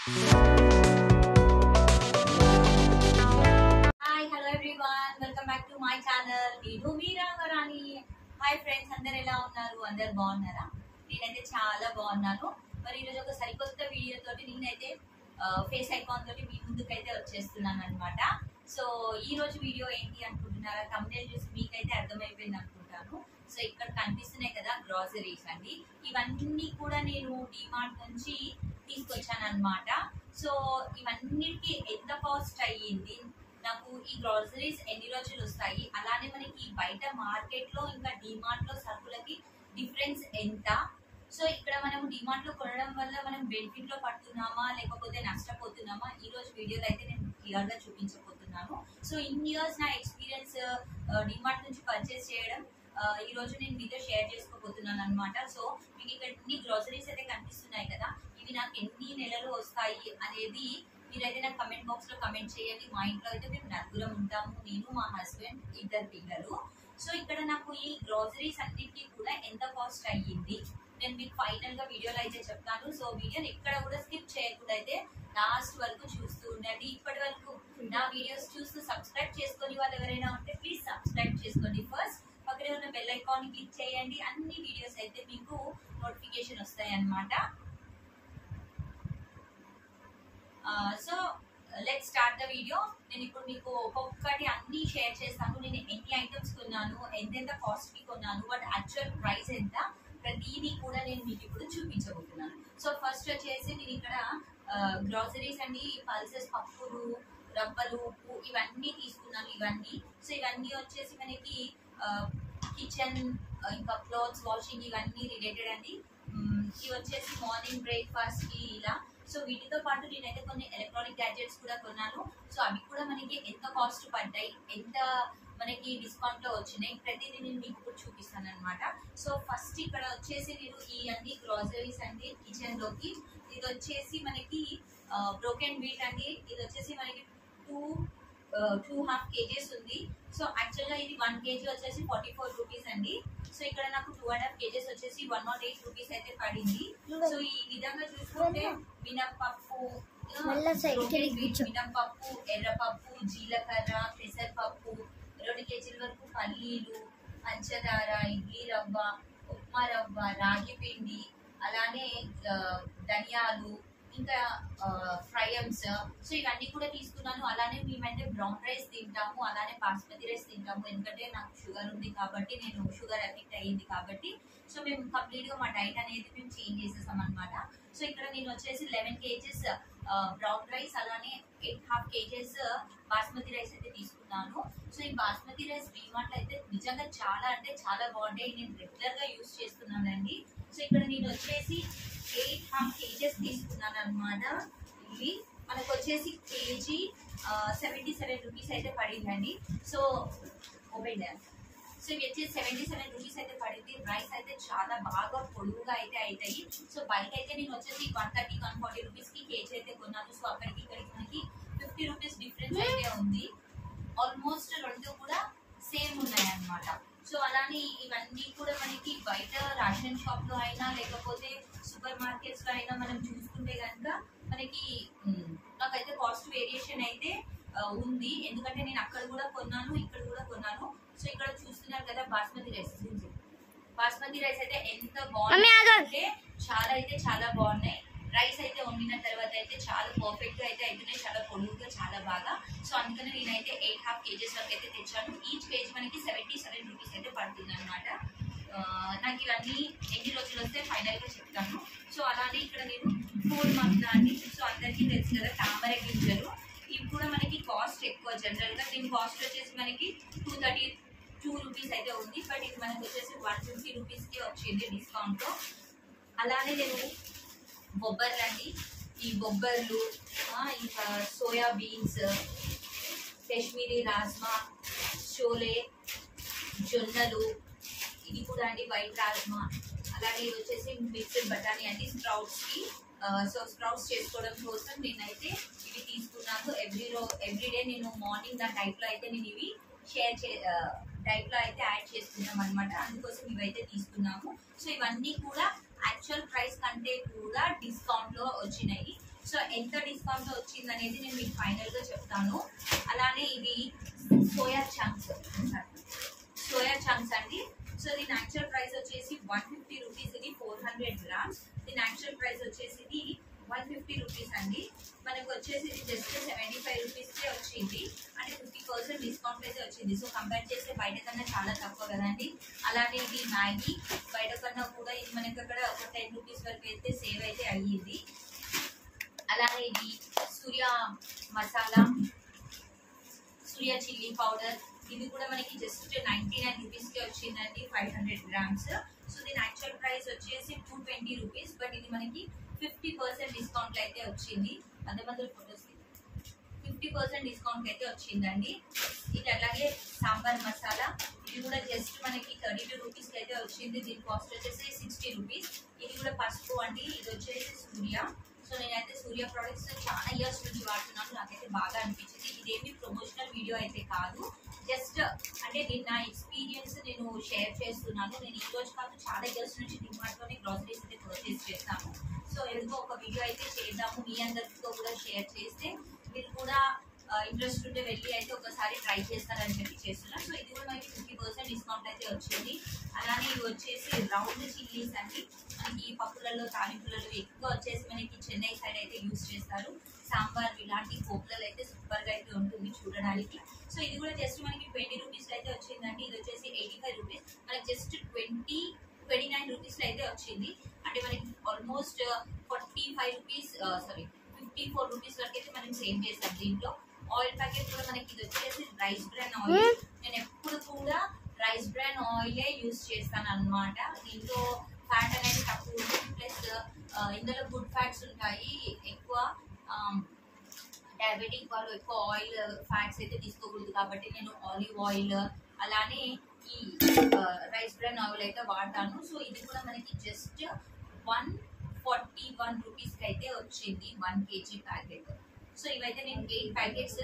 Hi hello everyone, welcome back to my channel. నేను మీరా వరాని. Hi friends, అందరు ఎలా ఉన్నారు? అందరు బాగున్నారా? నేనైతే చాలా బాగున్నాను. మరి ఈరోజు ఒక సరికొత్త వీడియో తోటి నేనైతే ఫేస్ ఐకాన్ తోటి మీ ముందుకైతే వచ్చేస్తున్నాను అనమాట. సో ఈ రోజు వీడియో ఏంటి అనుకుంటున్నారా? థంబ్నెయిల్ చూసి మీకైతే అర్థమైపోయింది అనుకుంటాను. సో ఇక్కడ కనిపిస్తున్నాయి కదా గ్రాసరీస్ అండి. ఇవన్నీ కూడా నేను డిమార్ట్ నుంచి తీసుకొచ్చాను అనమాట. సో ఇవన్నిటికి ఎంత కాస్ట్ అయ్యింది, నాకు ఈ గ్రాసరీస్ ఎన్ని రోజులు వస్తాయి, అలానే మనకి బయట మార్కెట్ లో ఇంకా డిమార్ట్ లో సరుకులకి డిఫరెన్స్ ఎంత. సో ఇక్కడ మనం డిమార్ట్ లో కొనడం వల్ల మనం బెనిఫిట్ లో పడుతున్నామా లేకపోతే నష్టపోతున్నామా, ఈ రోజు వీడియోలో అయితే నేను క్లియర్ గా చూపించబోతున్నాను. సో ఇన్ ఇయర్స్ నా ఎక్స్పీరియన్స్ డిమార్ట్ నుంచి పర్చేస్ చేయడం ఈ రోజు నేను మీతో షేర్ చేసుకోబోతున్నాను అనమాట. సో మీకు ఇక్కడ ఎన్ని గ్రాసరీస్ అయితే కనిపిస్తున్నాయి కదా, ఇవి నాకు ఎన్ని నెలలు వస్తాయి అనేది మీరైతే నాకు కమెంట్ బాక్స్ లో కమెంట్ చేయండి. మా ఇంట్లో అయితే మేము నలుగురం ఉంటాము, నేను మా హస్బెండ్, ఇద్దరు పిల్లలు. సో ఇక్కడ నాకు ఈ గ్రాసరీస్ అన్నిటికీ కూడా ఎంత కాస్ట్ అయ్యింది నేను మీకు ఫైనల్ గా వీడియోలో అయితే చెప్తాను. సో వీడియోని ఎక్కడ కూడా స్కిప్ చేయకుండా అయితే లాస్ట్ వరకు చూస్తూ ఉండండి. ఇప్పటి వరకు నా వీడియోస్ చూస్తూ సబ్స్క్రైబ్ చేసుకొని వాళ్ళు ఎవరైనా ఉంటే ప్లీజ్ సబ్స్క్రైబ్ చేసుకోండి. ఫస్ట్ పక్కనే ఉన్న బెల్ ఐకాన్ క్లిక్ చేయండి. అన్ని వీడియోస్ అయితే మీకు నోటిఫికేషన్ వస్తాయి అన్నమాట. So let start the video. నేను ఇప్పుడు మీకు ఒక్కొక్కటి అన్ని షేర్ చేస్తాను. నేను ఎన్ని ఐటమ్స్ కొన్నాను, ఎంతెంత కాస్ట్ కి కొన్నాను, వాటి యాక్చువల్ ప్రైస్ ఎంత, ప్రతిదీ కూడా నేను మీకు ఇప్పుడు చూపించబోతున్నాను. సో ఫస్ట్ వచ్చేసి నేను ఇక్కడ గ్రాసరీస్ అండి, పల్సెస్, పప్పులు, రవ్వలు, ఉప్పు ఇవన్నీ తీసుకున్నాను. సో ఇవన్నీ వచ్చేసి మనకి కిచెన్ ఇంకా క్లోత్స్ వాషింగ్ ఇవన్నీ రిలేటెడ్ అండి. ఇవి వచ్చేసి మార్నింగ్ బ్రేక్ఫాస్ట్ కి ఇలా. సో వీటితో పాటు నేనైతే కొన్ని ఎలక్ట్రానిక్ గ్యాడ్జెట్స్ కూడా కొన్నాను. సో అవి కూడా మనకి ఎంత కాస్ట్ పడ్డాయి, ఎంత మనకి డిస్కౌంట్ లో వచ్చినాయి, ప్రతిదీ నేను మీకు ఇప్పుడు చూపిస్తాను అనమాట. సో ఫస్ట్ ఇక్కడ వచ్చేసి నేను ఈ అన్ని గ్రాసరీస్ అండి కిచెన్ లోకి. ఇది వచ్చేసి మనకి బ్రోకెన్ వీట్ అండి. ఇది వచ్చేసి మనకి 2.5 kgs ఉంది. సో యాక్చువల్ గా ఇది 1 kg వచ్చేసి 44 రూపీస్ అండి. సో ఇక్కడ నాకు 2.5 kgs వచ్చేసి 108 రూపీస్ అయితే పడింది. సో ఈ విధంగా చూసుకుంటే మినప్పప్పు, మినప్పప్పు, ఎర్రపప్పు, జీలకర్ర, పెసరపప్పు, 2 kg వరకు పల్లీలు, పంచదార, ఇడ్లీ రవ్వ, ఉప్మా రవ్వ, రాగి పిండి, అలానే ధనియాలు, ఇంకా ఫ్రైమ్స్. సో ఇవన్నీ కూడా తీసుకున్నాను. అలానే మేమైతే బ్రౌన్ రైస్ తింటాము, అలానే బాస్మతి రైస్ తింటాము. ఎందుకంటే నాకు షుగర్ ఉంది కాబట్టి, నేను షుగర్ ఎఫెక్ట్ అయ్యింది కాబట్టి, సో మేము కంప్లీట్ గా మా డైట్ అనేది మేము చేంజ్ చేసేసాం అనమాట. సో ఇక్కడ నేను వచ్చేసి 11 kgs బ్రౌన్ రైస్, అలానే 8.5 kgs బాస్మతి రైస్ అయితే తీసుకున్నాను. సో ఈ బాస్మతి రైస్ డిమార్ట్ అయితే నిజంగా చాలా అంటే చాలా బాగుంటాయి, నేను రెగ్యులర్ గా యూజ్ చేస్తున్నానండి. సో ఇక్కడ నేను వచ్చేసి 8.5 kgs తీసుకున్నాను అనమాట. ఇవి మనకు వచ్చేసి కేజీ 77 రూపీస్ అయితే పడిందండి. సో ఓపెన్ సో ఇవి వచ్చేసి 77 రూపీస్ అయితే పడింది. రైస్ అయితే చాలా బాగా పొడుగుగా అయితే అవుతాయి. సో బయట అయితే నేను వచ్చేసి 130-140 రూపీస్ కి కేజీ అయితే కొన్నాను. సో అక్కడికి ఇక్కడికి మనకి 50 రూపీస్ డిఫరెన్స్ అయితే ఉంది. ఆల్మోస్ట్ రెండు కూడా సేమ్ ఉన్నాయి అన్నమాట. సో అలానే ఇవన్నీ కూడా మనకి బయట రేషన్ షాప్ లో అయినా లేకపోతే సూపర్ మార్కెట్స్ లో అయినా మనం చూసుకుంటే కనుక మనకి నాకైతే కాస్ట్ వేరియేషన్ అయితే ఉంది. ఎందుకంటే నేను అక్కడ కూడా కొన్నాను, ఇక్కడ కూడా కొన్నాను. సో ఇక్కడ చూస్తున్నారు కదా బాస్మతి రైస్. బాస్మతి రైస్ అయితే ఎంత బాగుంది అంటే చాలా బాగున్నాయి. రైస్ అయితే వండిన తర్వాత అయితే చాలా పర్ఫెక్ట్ గా అయితే అవుతున్నాయి, చాలా పొడుగుగా, చాలా బాగా. సో అందుకని నేనైతే 8.5 kgs వరకు అయితే తెచ్చాను. ఈచ్ కేజీ మనకి 77 రూపీస్ అయితే పడుతుంది అనమాట. నాకు ఇవన్నీ ఎన్ని రోజులు వస్తే ఫైనల్ గా చెప్తాను. సో అలానే ఇక్కడ నేను ఫోర్ మగ్నా అండి. సో అందరికీ తెలుసు కదా తామర గింజలు, ఇవి కూడా మనకి కాస్ట్ ఎక్కువ. జనరల్ గా దీని కాస్ట్ వచ్చేసి మనకి 232 రూపీస్ అయితే ఉంది, బట్ ఇది మనకి వచ్చేసి 150 రూపీస్ కి వచ్చింది డిస్కౌంట్ లో. అలానే నేను బొబ్బర్లు అండి, ఈ బొబ్బర్లు, ఇంకా సోయా బీన్స్, కాశ్మీరీ రాజ్మా, షోలే, జొన్నలు, ఇది కూడా అండి వైట్ రాజ్మా. అలాగే ఇది వచ్చేసి మిక్స్డ్ బఠానీ అండి స్ప్రౌట్స్ కి. సో స్ప్రౌట్స్ చేసుకోవడం కోసం నేనైతే ఇవి తీసుకున్నాను. ఎవ్రీడే నేను మార్నింగ్ నా డైట్ లో అయితే నేను ఇవి డైట్ లో అయితే యాడ్ చేసుకున్నాం అనమాట. అందుకోసం ఇవైతే తీసుకున్నాము. సో ఇవన్నీ కూడా యాక్చువల్ ప్రైస్ కంటే కూడా డిస్కౌంట్ లో వచ్చినాయి. సో ఎంత డిస్కౌంట్ వచ్చింది అనేది నేను మీకు ఫైనల్గా చెప్తాను. అలానే ఇవి సోయా చంక్స్ అండి. సో దీని యాక్చువల్ ప్రైస్ వచ్చేసి 150 రూపీస్, ఇది 400 గ్రామ్స్. దీని యాక్చువల్ ప్రైస్ వచ్చేసి ఇది 150 రూపీస్ అండి. మనకు వచ్చేసి ఇది జస్ట్ 75 రూపీస్కే వచ్చింది, అంటే 50% డిస్కౌంట్ అయితే వచ్చింది. సో కంపేర్ చేస్తే బయట కన్నా చాలా తక్కువ కదండి. అలానే ఇది మ్యాగీ, బయట కన్నా కూడా ఇది మనకి అక్కడ ఒక 10 రూపీస్ వరకు అయితే సేవ్ అయితే అయ్యింది. అలానే ఇది సూర్య చిల్లీ పౌడర్, ఇది కూడా మనకి జస్ట్ 99 రూపీస్కి వచ్చిందండి, 500 గ్రామ్స్. సో దీని యాక్చువల్ ప్రైస్ వచ్చేసి 220 రూపీస్, బట్ ఇది మనకి 50% డిస్కౌంట్ అయితే వచ్చింది. 50% డిస్కౌంట్ అయితే వచ్చిందండి. ఇది అలాగే సాంబార్ మసాలా, ఇది కూడా జస్ట్ మనకి 32 రూపీస్కి అయితే వచ్చింది. దీని కాస్ట్ వచ్చేసి 60 రూపీస్. ఇది కూడా పసుపు అండి, ఇది వచ్చేసి సూర్య. సో నేనైతే సూర్య ప్రోడక్ట్స్ చాలా ఇయర్స్ నుంచి వాడుతున్నాను, నాకైతే బాగా అనిపించింది. ఇదేమి ప్రమోషనల్ వీడియో అయితే కాదు, జస్ట్ అంటే నేను నా ఎక్స్పీరియన్స్ నేను షేర్ చేస్తున్నాను. నేను ఈ రోజు కాదు, చాలా ఇయర్స్ నుంచి డిమార్ట్లోనే గ్రాసరీస్ అయితే పర్చేస్ చేస్తాను. సో ఎందుకో ఒక వీడియో అయితే చేద్దాము, మీ అందరితో కూడా షేర్ చేస్తే మీరు కూడా ఇంట్రెస్ట్ ఉంటే వెళ్ళి అయితే ఒకసారి ట్రై చేస్తారని చెప్పి చేస్తున్నాను. సో ఇది కూడా మనకి 50% డిస్కౌంట్ అయితే వచ్చింది. అలానే ఇవి వచ్చేసి రౌండ్ చిల్లీస్ అండి, మనకి పప్పులలో తాలింపులలో ఎక్కువ వచ్చేసి మనకి చెన్నై సైడ్ అయితే యూజ్ చేస్తారు. సాంబార్ ఇలాంటి పోపులలో అయితే సూపర్గా అయితే ఉంటుంది చూడడానికి. సో ఇది కూడా జస్ట్ మనకి 20 రూపీస్లో అయితే వచ్చిందండి. ఇది వచ్చేసి 85 రూపీస్, మనకి జస్ట్ 29 రూపీస్లో అయితే వచ్చింది. అంటే మనకి ఆల్మోస్ట్ 54 రూపీస్ వరకు అయితే మనం సేవ్ చేస్తాం. దీంట్లో ఆయిల్ ప్యాకెట్ కూడా మనకి ఇది వచ్చేసి రైస్ బ్రాన్ ఆయిల్. నేను ఎప్పుడు కూడా రైస్ బ్రాన్ ఆయిలే యూజ్ చేస్తాను అనమాట. దీంట్లో ఫ్యాట్ అనేది తక్కువ ఉంటుంది, ప్లస్ ఇందులో గుడ్ ఫ్యాట్స్ ఉంటాయి. ఎక్కువ డయాబెటిక్ వాళ్ళు ఎక్కువ ఆయిల్ ఫ్యాట్స్ అయితే తీసుకోకూడదు కాబట్టి నేను ఆలివ్ ఆయిల్ అలానే ఈ రైస్ బ్రాన్ ఆయిల్ అయితే వాడతాను. సో ఇది కూడా మనకి జస్ట్ 141 రూపీస్కి అయితే వచ్చింది 1 kg ప్యాకెట్. సో ఇవైతే నేను 8 ప్యాకెట్స్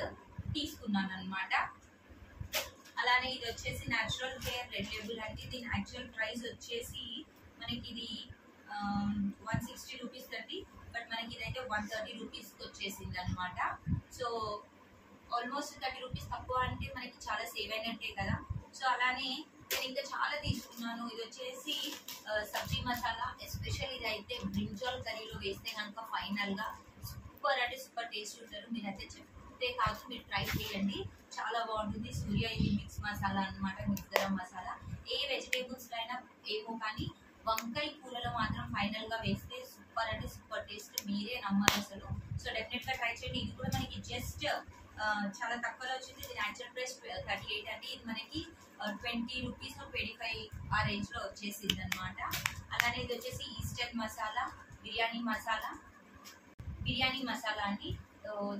తీసుకున్నాను అనమాట. అలానే ఇది వచ్చేసి న్యాచురల్ హెయిర్ రెడ్ లేబుల్ అంటే దీని యాక్చువల్ ప్రైస్ వచ్చేసి మనకి ఇది 160 రూపీస్ అండి, బట్ మనకి ఇదైతే 130 రూపీస్కి వచ్చేసింది అనమాట. సో ఆల్మోస్ట్ 30 రూపీస్ తక్కువ అంటే మనకి చాలా సేవ్ అయినట్టే కదా. సో అలానే నేను ఇంకా చాలా తీసుకున్నాను. ఇది వచ్చేసి సబ్జీ మసాలా, ఎస్పెషల్ ఇది అయితే బ్రింజాల్ కర్రీలో వేస్తే కనుక ఫైనల్గా సూపర్ అంటే సూపర్ టేస్ట్ ఉంటారు. మీరైతే చెప్తే కాదు, మీరు ట్రై చేయండి, చాలా బాగుంటుంది. సూర్య ఇది మిక్స్ మసాలా అనమాట, మిక్స్ గరం మసాలా. ఏ వెజిటేబుల్స్ అయినా ఏమో కానీ వంకాయ కూరలో మాత్రం ఫైనల్గా వేస్తే సూపర్ అంటే సూపర్ టేస్ట్, మీరే నమ్మరు అసలు. సో డెఫినెట్గా ట్రై చేయండి. ఇది కూడా మనకి జస్ట్ చాలా తక్కువలో వచ్చింది. ఇది యాక్చువల్ ప్రైస్ 38 అంటే ఇది మనకి 20 రూపీస్ 25 ఆ రేంజ్లో వచ్చేసింది అనమాట. అలానే ఇది వచ్చేసి ఈస్టర్న్ మసాలా, బిర్యానీ మసాలా అండి.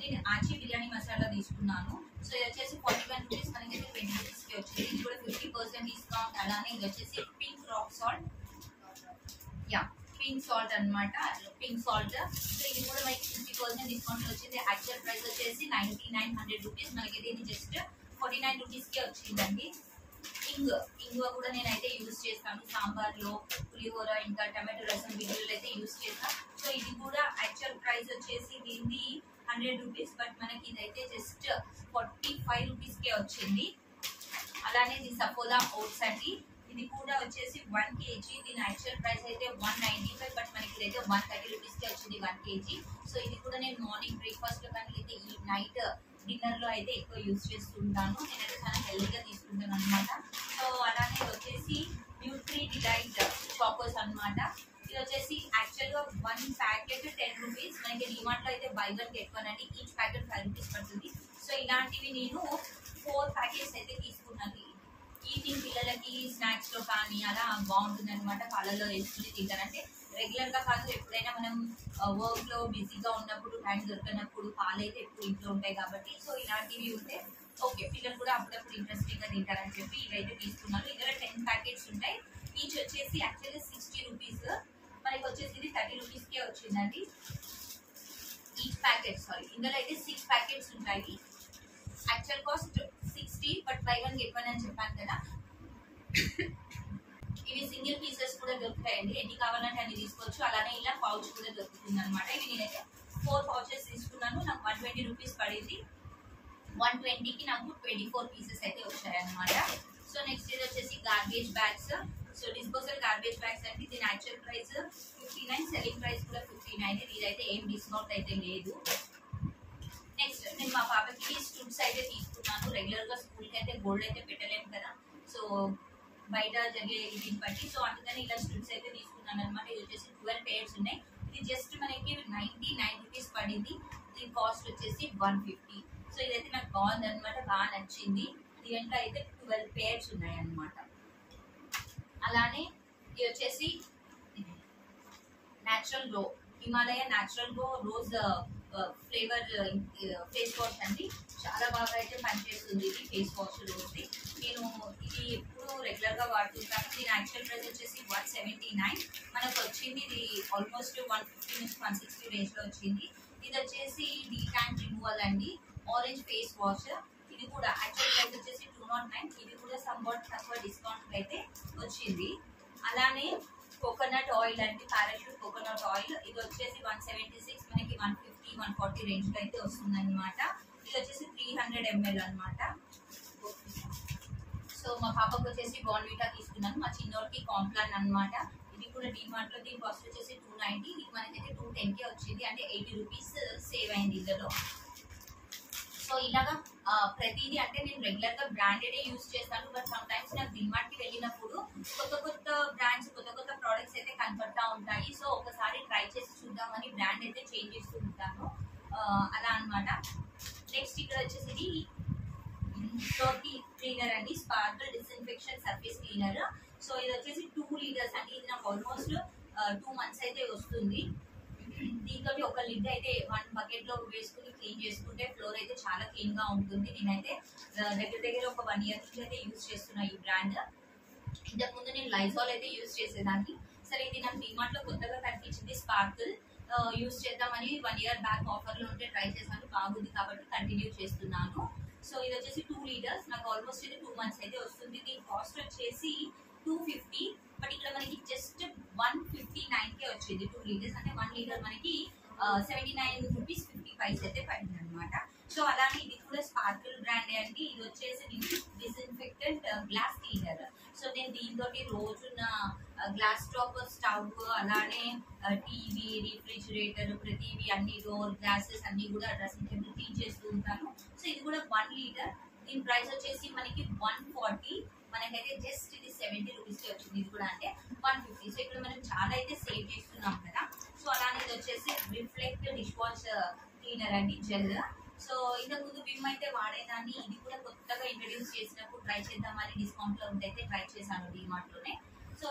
దీన్ని ఆచి బిర్యానీ మసాలా తీసుకున్నాను. సో ఇది వచ్చేసి 41 రూపీస్, మనకైతే 20 రూపీస్కి వచ్చింది. ఇది కూడా 50% డిస్కౌంట్. అలానే ఇది వచ్చేసి పింక్ సాల్ట్ అనమాట, పింక్ సాల్ట్. సో ఇది కూడా మనకి 50% డిస్కౌంట్ వచ్చింది. యాక్చువల్ ప్రైస్ వచ్చేసి 9900 రూపీస్, మనకైతే ఇది జస్ట్ 49 రూపీస్కే వచ్చిందండి. ఇంగువ కూడా నేనైతే యూజ్ చేస్తాను సాంబార్లో, పులిహోర ఇంకా టమాటో రసం వీటిలో అయితే యూజ్ చేస్తాను. సో ఇది కూడా యాక్చువల్ ప్రైస్ వచ్చేసి దీన్ని 100 రూపీస్, బట్ మనకి ఇదైతే జస్ట్ 45 రూపీస్కే వచ్చింది. అలానే ఇది సఫోలా ఓట్స్ అండి, ఇది కూడా వచ్చేసి 1 kg. దీని యాక్చువల్ ప్రైస్ అయితే 195, బట్ మనకి ఇదైతే 130 రూపీస్కే వచ్చింది 1 kg. సో ఇది కూడా నేను మార్నింగ్ బ్రేక్ఫాస్ట్లో కానీ అయితే ఈ నైట్ డిన్నర్లో అయితే ఎక్కువ యూజ్ చేస్తుంటాను. నేనైతే చాలా హెల్తీగా తీసుకుంటాను అనమాట. సో అలానే ఇది వచ్చేసి న్యూట్రీ డిలైట్ చాకోస్ అనమాట. ఇది వచ్చేసి యాక్చువల్గా 1 ప్యాకెట్ 10 రూపీస్, మనకి డిమార్ట్లో అయితే బై 1 get 1 అండి. ఈచ్ ప్యాకెట్ 5 రూపీస్ పడుతుంది. సో ఇలాంటివి నేను 4 ప్యాకెట్స్ అయితే తీసుకున్నాను. ఈవినింగ్ పిల్లలకి స్నాక్స్లో కానీ అలా బాగుంటుంది అనమాట, పాలలో వేసుకుని తింటారంటే. రెగ్యులర్గా కాదు, ఎప్పుడైనా మనం వర్క్లో బిజీగా ఉన్నప్పుడు, టైం దొరికినప్పుడు పాలైతే ఎక్కువ ఇంట్లో ఉంటాయి కాబట్టి. సో ఇలాంటివి ఉంటే ఓకే, పిల్లలు కూడా అప్పుడప్పుడు ఇంట్రెస్టింగ్గా తింటారని చెప్పి ఇవైతే తీసుకున్నాను. ఇందులో 10 ప్యాకెట్స్ ఉంటాయి. ఈచ్ వచ్చేసి యాక్చువల్లీ 60 రూపీస్, మనకి వచ్చేసి ఇది 30 రూపీస్కే వచ్చిందండి ఈచ్ ప్యాకెట్. ఇందులో అయితే 6 ప్యాకెట్స్ ఉంటాయి. Actual cost 60, but by 1 get 1 అని చెప్పాను కదా. ఇవి సింగిల్ పీసెస్ కూడా దొరుకుతాయండి, ఎన్ని కావాలంటే అన్ని తీసుకోవచ్చు. అలానే ఇలా పౌచ్ కూడా దొరుకుతుంది అనమాట. ఇవి నేనైతే 4 pouches తీసుకున్నాను, నాకు 120 రూపీస్ పడింది. 120కి నాకు 24 పీసెస్ అయితే వచ్చాయి అనమాట. సో నెక్స్ట్ ఇది వచ్చేసి garbage bags. So disposal garbage bags అంటే దీని యాక్చువల్ ప్రైస్ 59, సెల్లింగ్ ప్రైస్ కూడా 59. ఇదైతే ఏం డిస్కౌంట్ అయితే లేదు. నెక్స్ట్ నేను మా పాపకి స్టూడ్స్ అయితే తీసుకున్నాను. రెగ్యులర్ గా స్కూల్ కి అయితే గోల్డ్ అయితే పెట్టలేము కదా, సో బయట జరిగే దీన్ని బట్టి, సో అందుకని ఇలా స్టూడ్స్ అయితే తీసుకున్నాను అనమాట. ఇది వచ్చేసి 12 పేర్స్ ఉన్నాయి. ఇది జస్ట్ మనకి 99 రూపీస్ పడింది. దీని కాస్ట్ వచ్చేసి 150. సో ఇదైతే నాకు బాగుంది అనమాట, బాగా నచ్చింది. దీంట్లో అయితే 12 పేర్స్ ఉన్నాయి అనమాట. అలానే ఇది వచ్చేసి natural glow, Himalaya natural glow rose flavour face wash అండి. చాలా బాగా అయితే పనిచేస్తుంది ఇది ఫేస్ వాష్ రోజుది. నేను ఇది ఎప్పుడు రెగ్యులర్ గా వాడుతుంటాను. దీని యాక్చువల్ ప్రైస్ వచ్చేసి 179. మనకు వచ్చింది ఇది ఆల్మోస్ట్ 150 నుంచి 160 రేంజ్ లో వచ్చింది. ఇది వచ్చేసి డీ ట్యాన్ రిమూవల్ అండి, ఆరెంజ్ ఫేస్ వాష్. ఇది కూడా యాక్చువల్ ప్రైస్ వచ్చేసి 209. ఇది కూడా సంబట్ తక్కువ డిస్కౌంట్ అయితే వచ్చింది. అలానే కోకోనట్ ఆయిల్ అండి, పారాషూట్ కోకోనట్ ఆయిల్. ఇది వచ్చేసి 176, మనకి 150, 140 రేంజ్ లో అయితే వస్తుంది అనమాట. ఇది వచ్చేసి 300 ml అనమాట. సో మా పాపకు వచ్చేసి బాన్విటా తీసుకున్నాను, మా చిన్నోడికి కాంప్లాన్ అనమాట. ఇది కూడా డిమార్ట్ లో దీని కాస్ట్ వచ్చేసి 290. ఇది మనకైతే 210కే వచ్చింది, అంటే 80 రూపీస్ సేవ్ అయింది ఇందులో. సో ఇలాగా ప్రతిదీ అంటే నేను రెగ్యులర్ గా బ్రాండెడ్ యూజ్ చేస్తాను, బట్ సమ్ టైమ్స్ నాకు డిమార్ట్ కి వెళ్ళినప్పుడు కొత్త కొత్త బ్రాండ్స్, కొత్త కొత్త ప్రోడక్ట్స్ అయితే కనపడతా ఉంటాయి. సో ఒకసారి ట్రై చేసి చూద్దామని బ్రాండ్ అయితే చేంజ్ చేస్తూ ఉంటాను, అలా అనమాట. నెక్స్ట్ ఇక్కడ వచ్చేసి ఇది టోటీ క్లీనర్ అండి, sparkle disinfection surface cleaner. So ఇది వచ్చేసి 2 లీటర్స్ అండి. ఇది నాకు ఆల్మోస్ట్ 2 months అయితే వస్తుంది. దీంతో ఒక లిడ్ అయితే 1 బకెట్ లో వేసుకుని క్లీన్ చేసుకుంటే ఫ్లోర్ అయితే చాలా క్లీన్ గా ఉంటుంది. నేనైతే దగ్గర ఒక 1 year నుంచి అయితే యూజ్ చేస్తున్నా ఈ బ్రాండ్. ఇంతకుముందు నేను లైజాల్ అయితే యూజ్ చేసేదాన్ని. సరే ఇది నాకు డిమార్ట్ లో కొత్తగా కనిపించింది స్పార్కిల్, యూజ్ చేద్దామని 1 year బ్యాక్ ఆఫర్ లో ఉంటే ట్రై చేశాను, బాగుంది కాబట్టి కంటిన్యూ చేస్తున్నాను. సో ఇది వచ్చేసి 2 లీటర్స్, నాకు ఆల్మోస్ట్ ఇది 2 months అయితే వస్తుంది. దీని కాస్ట్ వచ్చేసి 250, బట్ ఇక్కడ మనకి జస్ట్ 159కే వచ్చింది 2 లీటర్స్. అంటే 1 లీటర్ మనకి 79 రూపీస్ 50 పైస్ అయితే పడింది అనమాట. సో అలానే ఇది కూడా స్పార్కిల్ బ్రాండ్ అండి. ఇది వచ్చేసి డిస్ఇన్ఫెక్టెంట్ గ్లాస్ క్లీనర్. సో నేను దీంతో రోజున్న గ్లాస్ టాప్ స్టవ్, అలానే టీవీ, రిఫ్రిజిరేటర్, ప్రతివి అన్ని డోర్ గ్లాసెస్ అన్ని కూడా డ్రెస్సింగ్ టేబుల్ క్లీన్ చేస్తూ ఉంటాను. సో ఇది కూడా 1 లీటర్. దీని ప్రైస్ వచ్చేసి మనకి 140, మనకైతే జస్ట్ ఇది 70 రూపీస్కి వచ్చింది. ఇది కూడా అంటే 150. సో ఇక్కడ మనం చాలా అయితే సేవ్ చేస్తున్నాం కదా. సో అలానే ఇది వచ్చేసి రిఫ్లెక్ట్ డిష్ వాష్ క్లీనర్ అండి, జెల్. సో ఇంతకుముందు విమ్ అయితే వాడేదాన్ని, ఇది కూడా కొత్తగా ఇంట్రడ్యూస్ చేసినప్పుడు ట్రై చేద్దామని డిస్కౌంట్ లో ఉంటే ట్రై చేశాను డిమార్ట్ లోనే. సో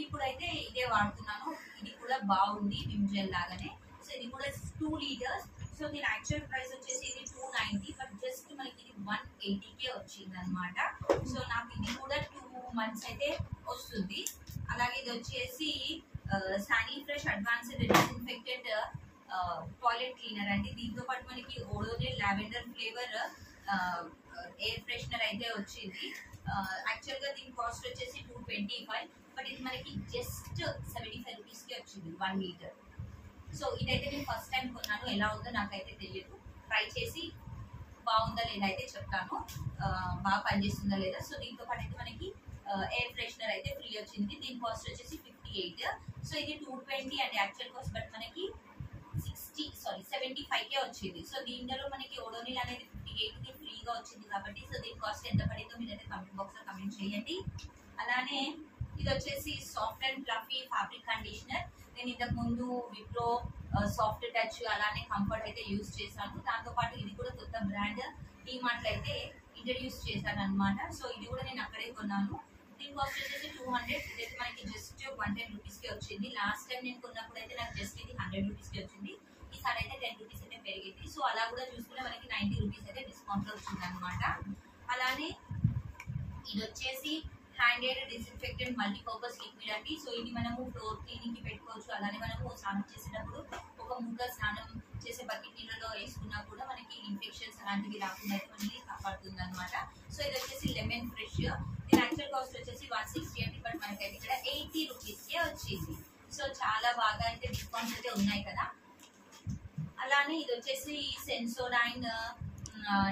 ఇప్పుడైతే ఇదే వాడుతున్నాను. ఇది కూడా బాగుంది, విమ్ జెల్ లాగానే. సో ఇది కూడా 2 లీటర్స్. సో దీని యాక్చువల్ ప్రైస్ వచ్చేసి ఇది 290, బట్ జస్ట్ మనకి ఇది 180కే వచ్చింది అనమాట. సో నాకు ఇది కూడా 2 months అయితే వస్తుంది. అలాగే ఇది వచ్చేసి సానీ fresh advanced disinfected toilet cleaner అండి. దీంతో పాటు మనకి Odonil lavender flavour air freshener అయితే వచ్చింది. యాక్చువల్ గా దీని కాస్ట్ వచ్చేసి 225, బట్ ఇది మనకి జస్ట్ 75 రూపీస్కి వచ్చింది 1 లీటర్. సో ఇదైతే నేను ఫస్ట్ టైం కొన్నాను, ఎలా ఉందో నాకైతే తెలియదు. ట్రై చేసి బాగుందా లేదా అయితే చెప్తాను, బాగా పనిచేస్తుందా లేదా. సో దీంతో పాటు అయితే మనకి ఎయిర్ ఫ్రెషనర్ అయితే ఫ్రీ వచ్చింది. దీని కాస్ట్ వచ్చేసి 58. సో ఇది 220 అండ్ యాక్చువల్ కాస్ట్, బట్ మనకి 75కే వచ్చింది. సో దీంట్లో మనకి ఓడోనిల్ అనేది 58కి ఫ్రీగా వచ్చింది కాబట్టి, సో దీని కాస్ట్ ఎంత పడిందో మీరైతే కామెంట్ బాక్స్ లో కమెంట్ చేయండి. అలానే ఇది వచ్చేసి soft and fluffy fabric conditioner. నేను ఇంతకు ముందు విప్రో సాఫ్ట్ టచ్ అలానే కంఫర్ట్ అయితే యూజ్ చేశాను. దాంతో పాటు ఇది కూడా కొత్త బ్రాండ్ డిమార్ట్ లో అయితే ఇంట్రడ్యూస్ చేశాను అనమాట. సో ఇది కూడా నేను అక్కడే కొన్నాను. దీని కాస్ట్ వచ్చేసి 200. ఇదైతే మనకి జస్ట్ 110 రూపీస్కి వచ్చింది. లాస్ట్ టైం నేను కొన్నప్పుడు అయితే నాకు జస్ట్ ఇది 100 రూపీస్కి వచ్చింది. ఈసారి అయితే 10 రూపీస్ అయితే పెరిగింది. సో అలా కూడా చూసుకుంటే మనకి 90 రూపీస్ అయితే డిస్కౌంట్ లో వచ్చింది అనమాట. అలానే ఇది వచ్చేసి హ్యాండెడ్ డిస్ఇన్ఫెక్టెంట్ మల్టీపర్పస్ లిక్విడ్ అండి. సో ఇది మనము ఫ్లోర్ క్లీనింగ్ కి పెట్టుకోవచ్చు. అలానే మనము స్నానం చేసేటప్పుడు ఒక ముగ్గ స్నానం చేసే బకెట్ నీళ్ళలో వేసుకున్నా కూడా మనకి ఇన్ఫెక్షన్స్ అలాంటివి రాకుండా అయితే మనకి కాపాడుతుంది అనమాట. సో ఇది వచ్చేసి లెమన్ ఫ్రెష్. దీని యాక్చువల్ కాస్ట్ వచ్చేసి 160 అండి, బట్ మనకైతే ఇక్కడ 80 రూపీస్కే వచ్చింది. సో చాలా బాగా అయితే డిస్కౌంట్స్ అయితే ఉన్నాయి కదా. అలానే అలానే ఇది వచ్చేసి సెన్సోడైన్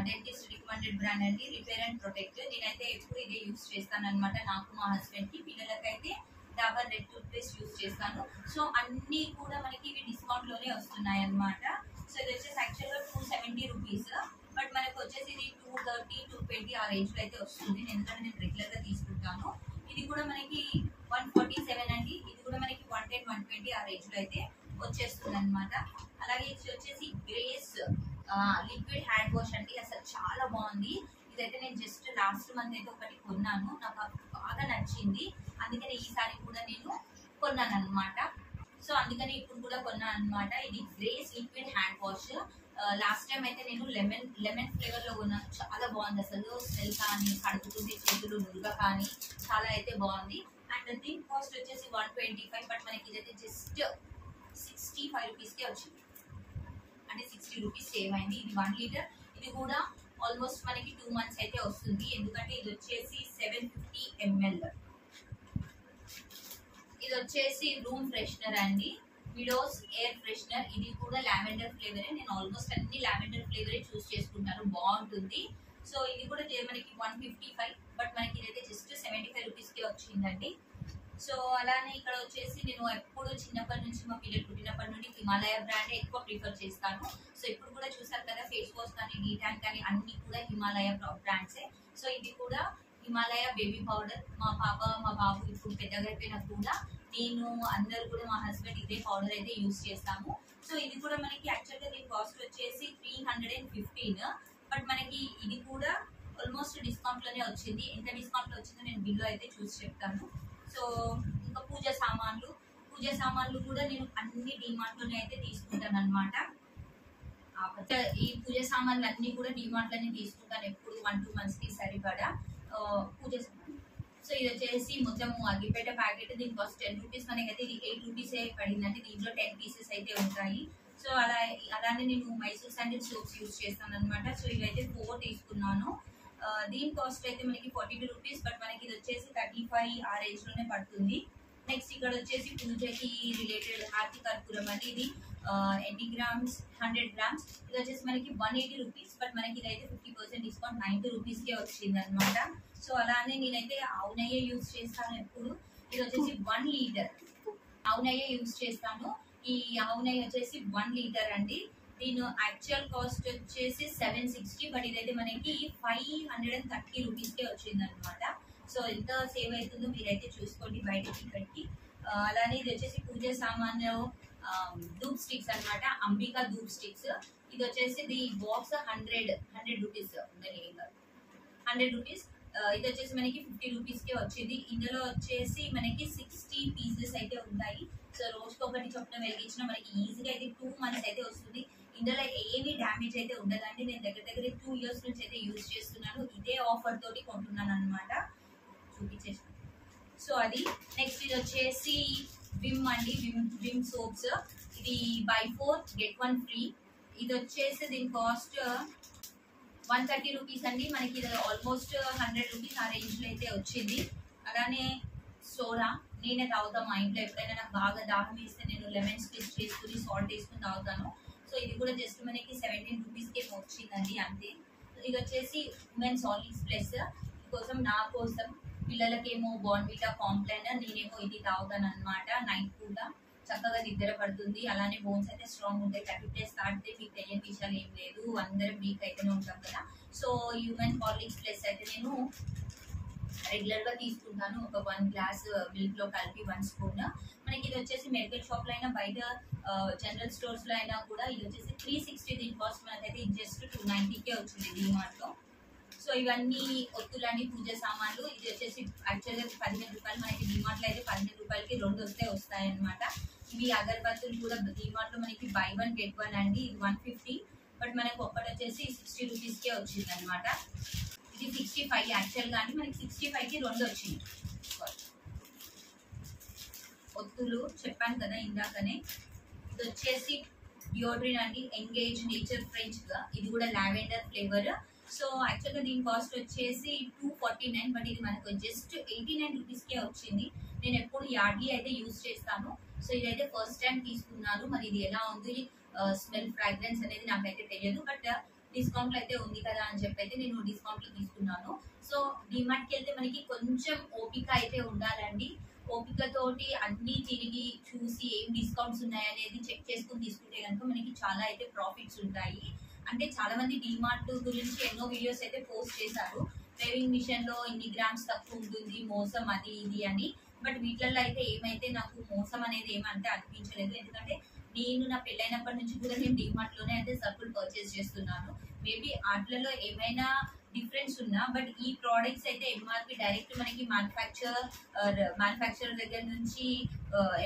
డెంటిస్ట్ రికమెండెడ్ బ్రాండ్ అండి, రిపేర్ అండ్ ప్రొటెక్ట్. నేనైతే ఎప్పుడు ఇదే యూస్ చేస్తాను అనమాట. నాకు మా హస్బెండ్ కి, పిల్లలకైతే Dabur red toothpaste use చేస్తాను. సో అన్ని కూడా మనకి ఇవి డిస్కౌంట్ లోనే వస్తున్నాయి అనమాట. సో ఇది వచ్చేసి యాక్చువల్గా 270 రూపీస్, బట్ మనకు వచ్చేసి ఇది 230, 220 ఆ రేంజ్ లో అయితే వస్తుంది. ఎందుకంటే నేను రెగ్యులర్ గా తీసుకుంటాను. ఇది కూడా మనకి 147 అండి. ఇది కూడా మనకి 110, 120 ఆ రేంజ్ లో అయితే వచ్చేస్తుంది అనమాట. అలాగే ఇది వచ్చేసి గ్రేస్ లిక్విడ్ హ్యాండ్ వాష్ అండి. అసలు చాలా బాగుంది. ఇదైతే నేను జస్ట్ లాస్ట్ మంత్ అయితే ఒకటి కొన్నాను, నాకు బాగా నచ్చింది. అందుకని ఈసారి కూడా నేను కొన్నాను అనమాట. సో అందుకని ఇప్పుడు కూడా కొన్నాను అనమాట. ఇది grace liquid hand wash. Last time అయితే నేను లెమన్ ఫ్లేవర్ లో కొన్నాను. చాలా బాగుంది అసలు. స్మెల్ కానీ, కడుపుతుంది చేతులు నురుగా కానీ చాలా అయితే బాగుంది. అండ్ దీని కాస్ట్ వచ్చేసి 125, బట్ మనకి ఇదైతే జస్ట్ 65 రూపీస్కే వచ్చింది. అంటే 60 రూపీస్ సేవ్ అయింది. ఇది 1 లీటర్. ఇది కూడా ఆల్మోస్ట్ మనకి 2 months అయితే వస్తుంది. ఎందుకంటే ఇది వచ్చేసి 750 ml. ఇది వచ్చేసి రూమ్ ఫ్రెషనర్ అండి, విడోస్ ఎయిర్ ఫ్రెషనర్. ఇది కూడా లావెండర్ ఫ్లేవరే. నేను ఆల్మోస్ట్ అన్ని లావెండర్ ఫ్లేవరే చూస్ చేసుకుంటాను, బాగుంటుంది. సో ఇది కూడా మనకి 155, బట్ మనకి ఇదైతే జస్ట్ 75 రూపీస్కి వచ్చిందండి. సో అలానే ఇక్కడ వచ్చేసి నేను ఎప్పుడు చిన్నప్పటి నుంచి, మా పిల్లలు పుట్టినప్పటి నుండి హిమాలయ బ్రాండ్ ఎక్కువ ప్రిఫర్ చేస్తాను. సో ఇప్పుడు కూడా చూసారు కదా, ఫేస్ వాష్ కానీ, డీ ట్యాన్ కానీ అన్ని కూడా హిమాలయ బ్రాండ్సే. సో ఇది కూడా హిమాలయ బేబీ పౌడర్. మా పాప, మా బాబు ఇప్పుడు పెద్దగా అయిపోయినా కూడా నేను, అందరు కూడా, మా హస్బెండ్ ఇదే పౌడర్ అయితే యూస్ చేస్తాము. సో ఇది కూడా మనకి యాక్చువల్గా దీని కాస్ట్ వచ్చేసి 315, బట్ మనకి ఇది కూడా ఆల్మోస్ట్ డిస్కౌంట్ లోనే వచ్చింది. ఎంత డిస్కౌంట్ లో వచ్చిందో నేను బిల్లు అయితే చూసి చెప్తాను. సో ఇంకా పూజ సామాన్లు కూడా నేను అన్ని డిమార్ట్ లోనే అయితే తీసుకుంటాను అనమాట. ఈ పూజ సామాన్లు అన్ని కూడా డిమార్ట్ లోనే తీసుకుంటాను ఎప్పుడు, 1-2 months కి సరిపడా పూజ సామాన్లు. సో ఇది వచ్చేసి మొత్తము అగ్గిపేట ప్యాకెట్. దీని కాస్ట్ 10 రూపీస్. మనకైతే ఇది 8 రూపీస్ పడిందండి. దీంట్లో 10 pieces అయితే ఉంటాయి. సో అలానే నేను మైసూర్ శాండిల్ సోప్స్ యూస్ చేస్తాను అనమాట. సో ఇవైతే 4 తీసుకున్నాను. దీని కాస్ట్ అయితే మనకి 42 రూపీస్, బట్ మనకి ఇది వచ్చేసి 35 ఆ రేంజ్ లోనే పడుతుంది. నెక్స్ట్ ఇక్కడ వచ్చేసి పూజకి రిలేటెడ్ హారతి కర్పూరం అండి. ఇది 80 grams, 100 grams. ఇది వచ్చేసి మనకి 180 రూపీస్, బట్ మనకి ఇదైతే 50% డిస్కౌంట్ 90 రూపీస్కే వచ్చింది అనమాట. సో అలానే నేనైతే ఆవు నెయ్యి యూజ్ చేస్తాను ఎప్పుడు. ఇది వచ్చేసి 1 లీటర్ ఆవు నెయ్యి యూజ్ చేస్తాను. ఈ ఆవు నెయ్యి వచ్చేసి 1 లీటర్ అండి. దీని యాక్చువల్ కాస్ట్ వచ్చేసి 760, బట్ ఇదైతే మనకి 530 రూపీస్కే వచ్చింది అనమాట. సో ఎంత సేవ్ అవుతుందో మీరైతే చూసుకోండి బయటకి ఇక్కడికి. అలానే ఇది వచ్చేసి పూజ సామాన్లు ధూప్ స్టిక్స్ అనమాట, అంబికా ధూప్ స్టిక్స్. ఇది వచ్చేసి ఇది బాక్స్ 100 రూపీస్, 100 రూపీస్. ఇది వచ్చేసి మనకి 50 రూపీస్కే వచ్చింది. ఇందులో వచ్చేసి మనకి 60 pieces అయితే ఉంటాయి. సో రోజుకి ఒకటి చొప్పున వెలిగించిన మనకి ఈజీగా అయితే 2 months అయితే వస్తుంది. ఇందులో ఏమీ డ్యామేజ్ అయితే ఉండదండి. నేను దగ్గర 2 years నుంచి అయితే యూజ్ చేస్తున్నాను. ఇదే ఆఫర్ తోటి కొంటున్నాను అనమాట, చూపించేసి. సో అది నెక్స్ట్ ఇది వచ్చేసి విమ్ అండి, విమ్ సోప్స్. ఇది buy 4 get 1 free. ఇది వచ్చేసి దీని కాస్ట్ 130 రూపీస్ అండి. మనకి ఇది ఆల్మోస్ట్ 100 రూపీస్ ఆ రేంజ్ లో అయితే వచ్చింది. అలానే సోడా నేనే తాగుతాను మా ఇంట్లో. ఎప్పుడైనా నాకు బాగా దాహం వేస్తే నేను లెమన్ స్క్వీజ్ చేసుకుని సాల్ట్ వేసుకుని తాగుతాను. సో ఇది కూడా జస్ట్ మనకి 17 రూపీస్కే వచ్చిందండి, అంతే. ఇది వచ్చేసి ఉమెన్స్ హార్లిక్స్ ప్లస్ కోసం, నా కోసం, పిల్లలకేమో బార్న్విటా కాంప్లైన్, నేనేమో ఇది తాగుతాను అనమాట. నైట్ కూడా చక్కగా నిద్ర పడుతుంది. అలానే బోన్స్ అయితే స్ట్రాంగ్ ఉంటాయి. 30 days తాగితే మీకు తెలియని విషయాలు ఏం లేదు, అందరం వీక్ అయితేనే ఉంటాం కదా. సో హ్యూమన్ హార్లిక్స్ ప్లస్ అయితే నేను రెగ్యులర్ గా తీసుకుంటాను. ఒక 1 గ్లాస్ మిల్క్ లో కలిపి 1 స్పూన్. మనకి ఇది వచ్చేసి మెడికల్ షాప్ లో అయినా, బయట జనరల్ స్టోర్స్ లో అయినా కూడా ఇది వచ్చేసి 360. దీని కాస్ట్ మనకైతే జస్ట్ 290కే వచ్చింది డిమార్ట్ లో. సో ఇవన్నీ ఒత్తులండి, పూజ సామాన్లు. ఇది వచ్చేసి యాక్చువల్గా 15 రూపాయలు. మనకి డిమార్ట్ లో అయితే 15 రూపాయలకి 2 వస్తాయి అనమాట. ఇవి అగరబత్తులు కూడా డిమార్ట్ లో మనకి buy 1 get 1 అండి. ఇది 150, బట్ మనకు ఒక్కటి వచ్చేసి 60 రూపీస్కే వచ్చింది అనమాట. ఇది 65 యాక్చువల్గా అండి, మనకి 65కి 2 వచ్చింది. ఒత్తులు చెప్పాను కదా ఇందాకనే. ఇది వచ్చేసి డియోడ్రిన్ అండి, ఎంగేజ్ నేచర్ ఫ్రెంచ్ గా. ఇది కూడా లావెండర్ ఫ్లేవర్. సో యాక్చువల్గా దీని కాస్ట్ వచ్చేసి 249, బట్ ఇది మనకు జస్ట్ 89 రూపీస్కే వచ్చింది. నేను ఎప్పుడు యార్డ్లీ అయితే యూజ్ చేస్తాను. సో ఇదైతే ఫస్ట్ టైం తీసుకున్నాను. మరి ఇది ఎలా ఉంది, స్మెల్ ఫ్రాగ్రెన్స్ అనేది నాకైతే తెలియదు. బట్ డిస్కౌంట్ లో అయితే ఉంది కదా అని చెప్పి అయితే నేను డిస్కౌంట్ లో తీసుకున్నాను. సో డిమార్ట్ కి వెళ్తే మనకి కొంచెం ఓపిక అయితే ఉండాలండి. ఓపిక తోటి అన్ని తిరిగి చూసి ఏం డిస్కౌంట్స్ ఉన్నాయనేది చెక్ చేసుకుని తీసుకుంటే కనుక మనకి చాలా అయితే ప్రాఫిట్స్ ఉంటాయి. అంటే చాలా మంది డిమార్ట్ గురించి ఎన్నో వీడియోస్ అయితే పోస్ట్ చేశారు. వేవింగ్ మిషన్ లో ఇన్ని గ్రామ్స్ తక్కువ ఉంటుంది, మోసం అది ఇది అని. బట్ వీటిల్లో అయితే ఏమైతే నాకు మోసం అనేది ఏమంటే అనిపించలేదు. ఎందుకంటే నేను నా పెళ్ళైనప్పటి నుంచి కూడా నేను డిమార్ట్ లోనే అయితే సరుకులు పర్చేస్ చేస్తున్నాను. మేబీ వాటిలలో ఏమైనా డిఫరెన్స్ ఉన్నా బట్ ఈ ప్రోడక్ట్స్ అయితే ఎంఆర్పి డైరెక్ట్ మనకి మ్యానుఫ్యాక్చరర్ దగ్గర నుంచి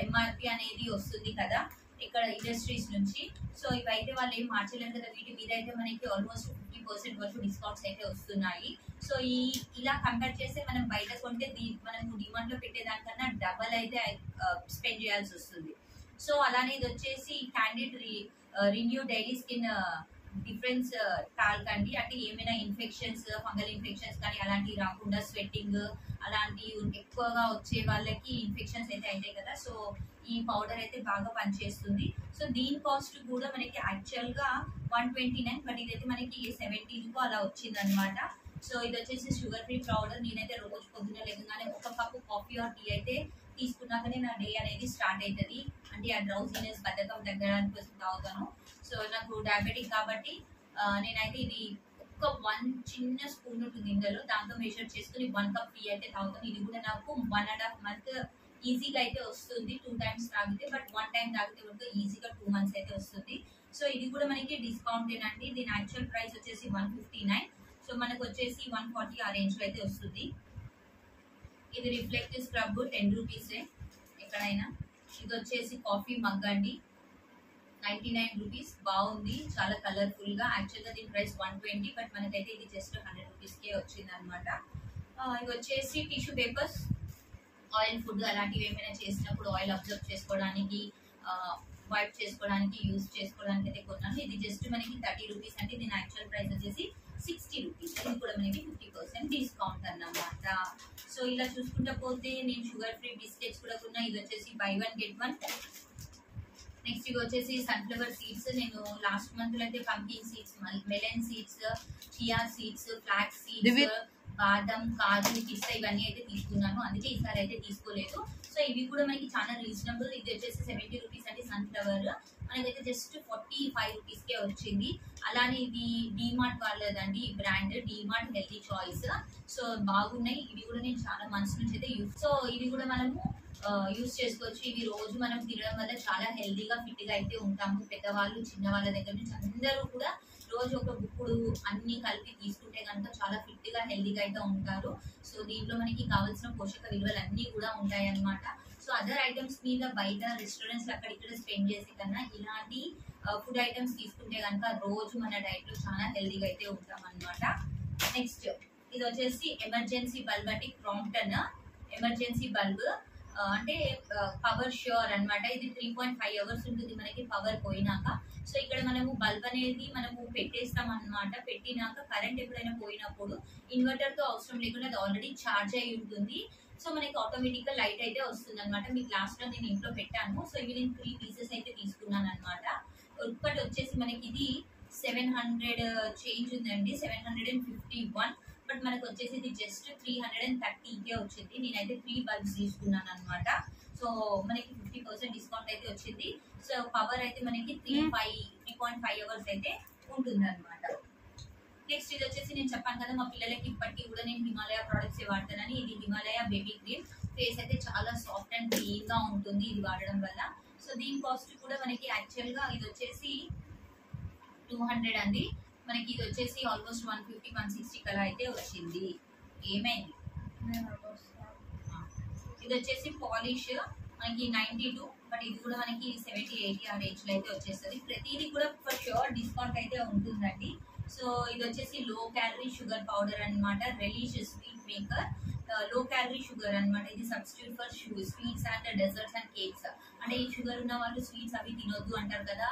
ఎంఆర్పి అనేది వస్తుంది కదా ఇక్కడ ఇండస్ట్రీస్ నుంచి. సో ఇవైతే వాళ్ళు ఏం మార్చలేరు కదా, వీటి మీద అయితే మనకి ఆల్మోస్ట్ 50% వరకు డిస్కౌంట్స్ అయితే వస్తున్నాయి. సో ఇలా కంపేర్ చేస్తే మనం బయట కొంటే మనం డిమాండ్ లో పెట్టేదానికన్నా డబల్ అయితే స్పెండ్ చేయాల్సి వస్తుంది. సో అలానే ఇది వచ్చేసి candid renew daily skin difference talc అండి. అంటే ఏమైనా ఇన్ఫెక్షన్స్, ఫంగల్ ఇన్ఫెక్షన్స్ కానీ అలాంటివి రాకుండా, స్వెట్టింగ్ అలాంటివి ఎక్కువగా వచ్చే వాళ్ళకి ఇన్ఫెక్షన్స్ అయితే అవుతాయి కదా. సో ఈ పౌడర్ అయితే బాగా పనిచేస్తుంది. సో దీని కాస్ట్ కూడా మనకి యాక్చువల్ గా 129, బట్ ఇదైతే మనకి 70 అలా వచ్చింది అనమాట. సో ఇది వచ్చేసి షుగర్ ఫ్రీ పౌడర్. నేనైతే రోజు పొద్దున లేకగానే ఒక కప్పు కాఫీ ఆర్ టీ అయితే తీసుకున్నాకనే నా డే అనేది స్టార్ట్ అవుతుంది. అంటే ఆ డ్రౌజీనెస్, బద్ధకం తగ్గడానికి కోసం తాగుతాను. సో నాకు డయాబెటిక్ కాబట్టి నేనైతే ఇది ఒక 1 చిన్న స్పూన్ ఉంటుంది ఇందులో, దాంతో మెజర్ చేసుకుని 1 కప్ టీ అయితే తాగుతాను. ఇది కూడా నాకు 1.5 month ఈజీగా అయితే వస్తుంది. 2 times తాగితే, బట్ 1 time తాగితే కూడా ఈజీగా 2 months అయితే వస్తుంది. సో ఇది కూడా మనకి డిస్కౌంట్ ఏనండి. దీని యాక్చువల్ ప్రైస్ వచ్చేసి 159, సో మనకు వచ్చేసి 140 ఆ రేంజ్ లో అయితే వస్తుంది. ఇది రిఫ్లెక్టివ్ స్క్రబ్ 10 రూపీసే ఎక్కడైనా. ఇది వచ్చేసి కాఫీ మగ్ అండి, 99 రూపీస్. బాగుంది, చాలా కలర్ఫుల్ గా. యాక్చువల్ గా దీని ప్రైస్ 120, బట్ మనకైతే ఇది జస్ట్ 100 రూపీస్కే వచ్చింది అనమాట. ఇది వచ్చేసి టిష్యూ పేపర్స్, ఆయిల్ ఫుడ్ అలాంటివి ఏమైనా చేసినప్పుడు ఆయిల్ అబ్జర్వ్ చేసుకోవడానికి, వైప్ చేసుకోవడానికి, యూజ్ చేసుకోవడానికి అయితే కొన్నాను. ఇది జస్ట్ మనకి 30 రూపీస్ అంటే దీని యాక్చువల్ ప్రైస్ వచ్చేసి 60 రూపీస్. ఇది కూడా మనకి 50% డిస్కౌంట్ అన్నమాట. సో ఇలా చూసుకుంటా పోతే నేను షుగర్ ఫ్రీ బిస్కెట్స్ కూడా కొన్నా. ఇది వచ్చేసి బై 1 get 1. నెక్స్ట్ ఇవి వచ్చేసి సన్ఫ్లవర్ సీడ్స్. నేను లాస్ట్ మంత్ లో అయితే pumpkin seeds, melon seeds, chia seeds, flax seeds, బాదం, కాజు, పిస్తా ఇవన్నీ అయితే తీసుకున్నాను. అందుకే ఈసారి అయితే తీసుకోలేదు. సో ఇవి కూడా మనకి చాలా రీజనబుల్. ఇది వచ్చేసి 70 రూపీస్ అంటే సన్ఫ్లవర్ మనకైతే జస్ట్ 45 రూపీస్కే వచ్చింది. అలానే ఇది డిమార్ట్ వాళ్ళదండి, ఈ brand DMart healthy choice. So బాగున్నాయి ఇవి కూడా, నేను చాలా మంత్స్ నుంచి అయితే సో ఇవి కూడా మనము యూజ్ చేసుకోవచ్చు. ఇవి రోజు మనం తినడం వల్ల చాలా హెల్తీగా, ఫిట్ గా అయితే ఉంటాము. పెద్దవాళ్ళు, చిన్నవాళ్ళ దగ్గర నుంచి అందరూ కూడా రోజు ఒక బుక్కుడు అన్ని కలిపి తీసుకుంటే కనుక చాలా ఫిట్ గా, హెల్తీగా అయితే ఉంటారు. సో దీంట్లో మనకి కావాల్సిన పోషక విలువలు అన్ని కూడా ఉంటాయి అన్నమాట. సో అదర్ ఐటమ్స్ మీద బయట రెస్టారెంట్స్ అక్కడిక్కడ స్పెండ్ చేసే కన్నా ఇలాంటి ఫుడ్ ఐటమ్స్ తీసుకుంటే కనుక రోజు మన డైట్ లో చాలా హెల్తీగా అయితే ఉంటాం అన్నమాట. నెక్స్ట్ ఇది వచ్చేసి ఎమర్జెన్సీ బల్బ్ అంటే క్రాంప్టన్ ఎమర్జెన్సీ బల్బ్. అంటే పవర్ ష్యూర్ అన్నమాట. ఇది 3.5 hours ఉంటుంది మనకి పవర్ పోయినాక. సో ఇక్కడ మనము బల్బ్ అనేది మనము పెట్టేస్తాం అన్నమాట. పెట్టినాక కరెంట్ ఎప్పుడైనా పోయినప్పుడు ఇన్వర్టర్ తో అవసరం లేకుండా అది ఆల్రెడీ ఛార్జ్ అయి ఉంటుంది. సో మనకి ఆటోమేటిక్ గా లైట్ అయితే వస్తుంది అనమాట. మీకు లాస్ట్ లో నేను ఇంట్లో పెట్టాను. సో ఇవి నేను 3 pieces అయితే తీసుకున్నాను అనమాట. ఒక్కటి వచ్చేసి మనకి ఇది 700 చేంజ్ ఉందండి, 751, బట్ మనకు వచ్చేసి ఇది జస్ట్ 330కే వచ్చింది. నేనైతే 3 bulbs తీసుకున్నాను అనమాట. సో మనకి 50% డిస్కౌంట్ అయితే వచ్చింది. సో పవర్ అయితే మనకి 3.5 hours అయితే ఉంటుంది అనమాట. నెక్స్ట్ ఇది వచ్చేసి నేను చెప్పాను కదా మా పిల్లలకి ఇప్పటికీ కూడా నేను హిమాలయ ప్రోడక్ట్స్ వాడతానని. ఇది హిమాలయ బేబీ క్రీమ్. ఫేస్ అయితే చాలా సాఫ్ట్ అండ్ క్లీన్ గా ఉంటుంది ఇది వాడడం వల్ల. సో దీని కాస్ట్ కూడా మనకి యాక్చువల్ గా ఇది వచ్చేసి 200 అండి. మనకి ఇది వచ్చేసి ఆల్మోస్ట్ 150, 160 కలా అయితే వచ్చింది. ఏమైంది ఇది వచ్చేసి పాలిష్ మనకి 92, బట్ ఇది కూడా మనకి 70, 80 ఆ రేంజ్ లో అయితే వచ్చేస్తుంది. ప్రతిదీ కూడా ఫర్ ష్యూర్ డిస్కౌంట్ అయితే ఉంటుందండి. సో ఇది వచ్చేసి లో క్యాలరీ షుగర్ పౌడర్ అనమాట, Relish sweet maker. Low calorie sugar అనమాట. ఇది substitute for sweets and desserts and cakes. అంటే ఈ షుగర్ ఉన్న వాళ్ళు స్వీట్స్ అవి తినొద్దు అంటారు కదా,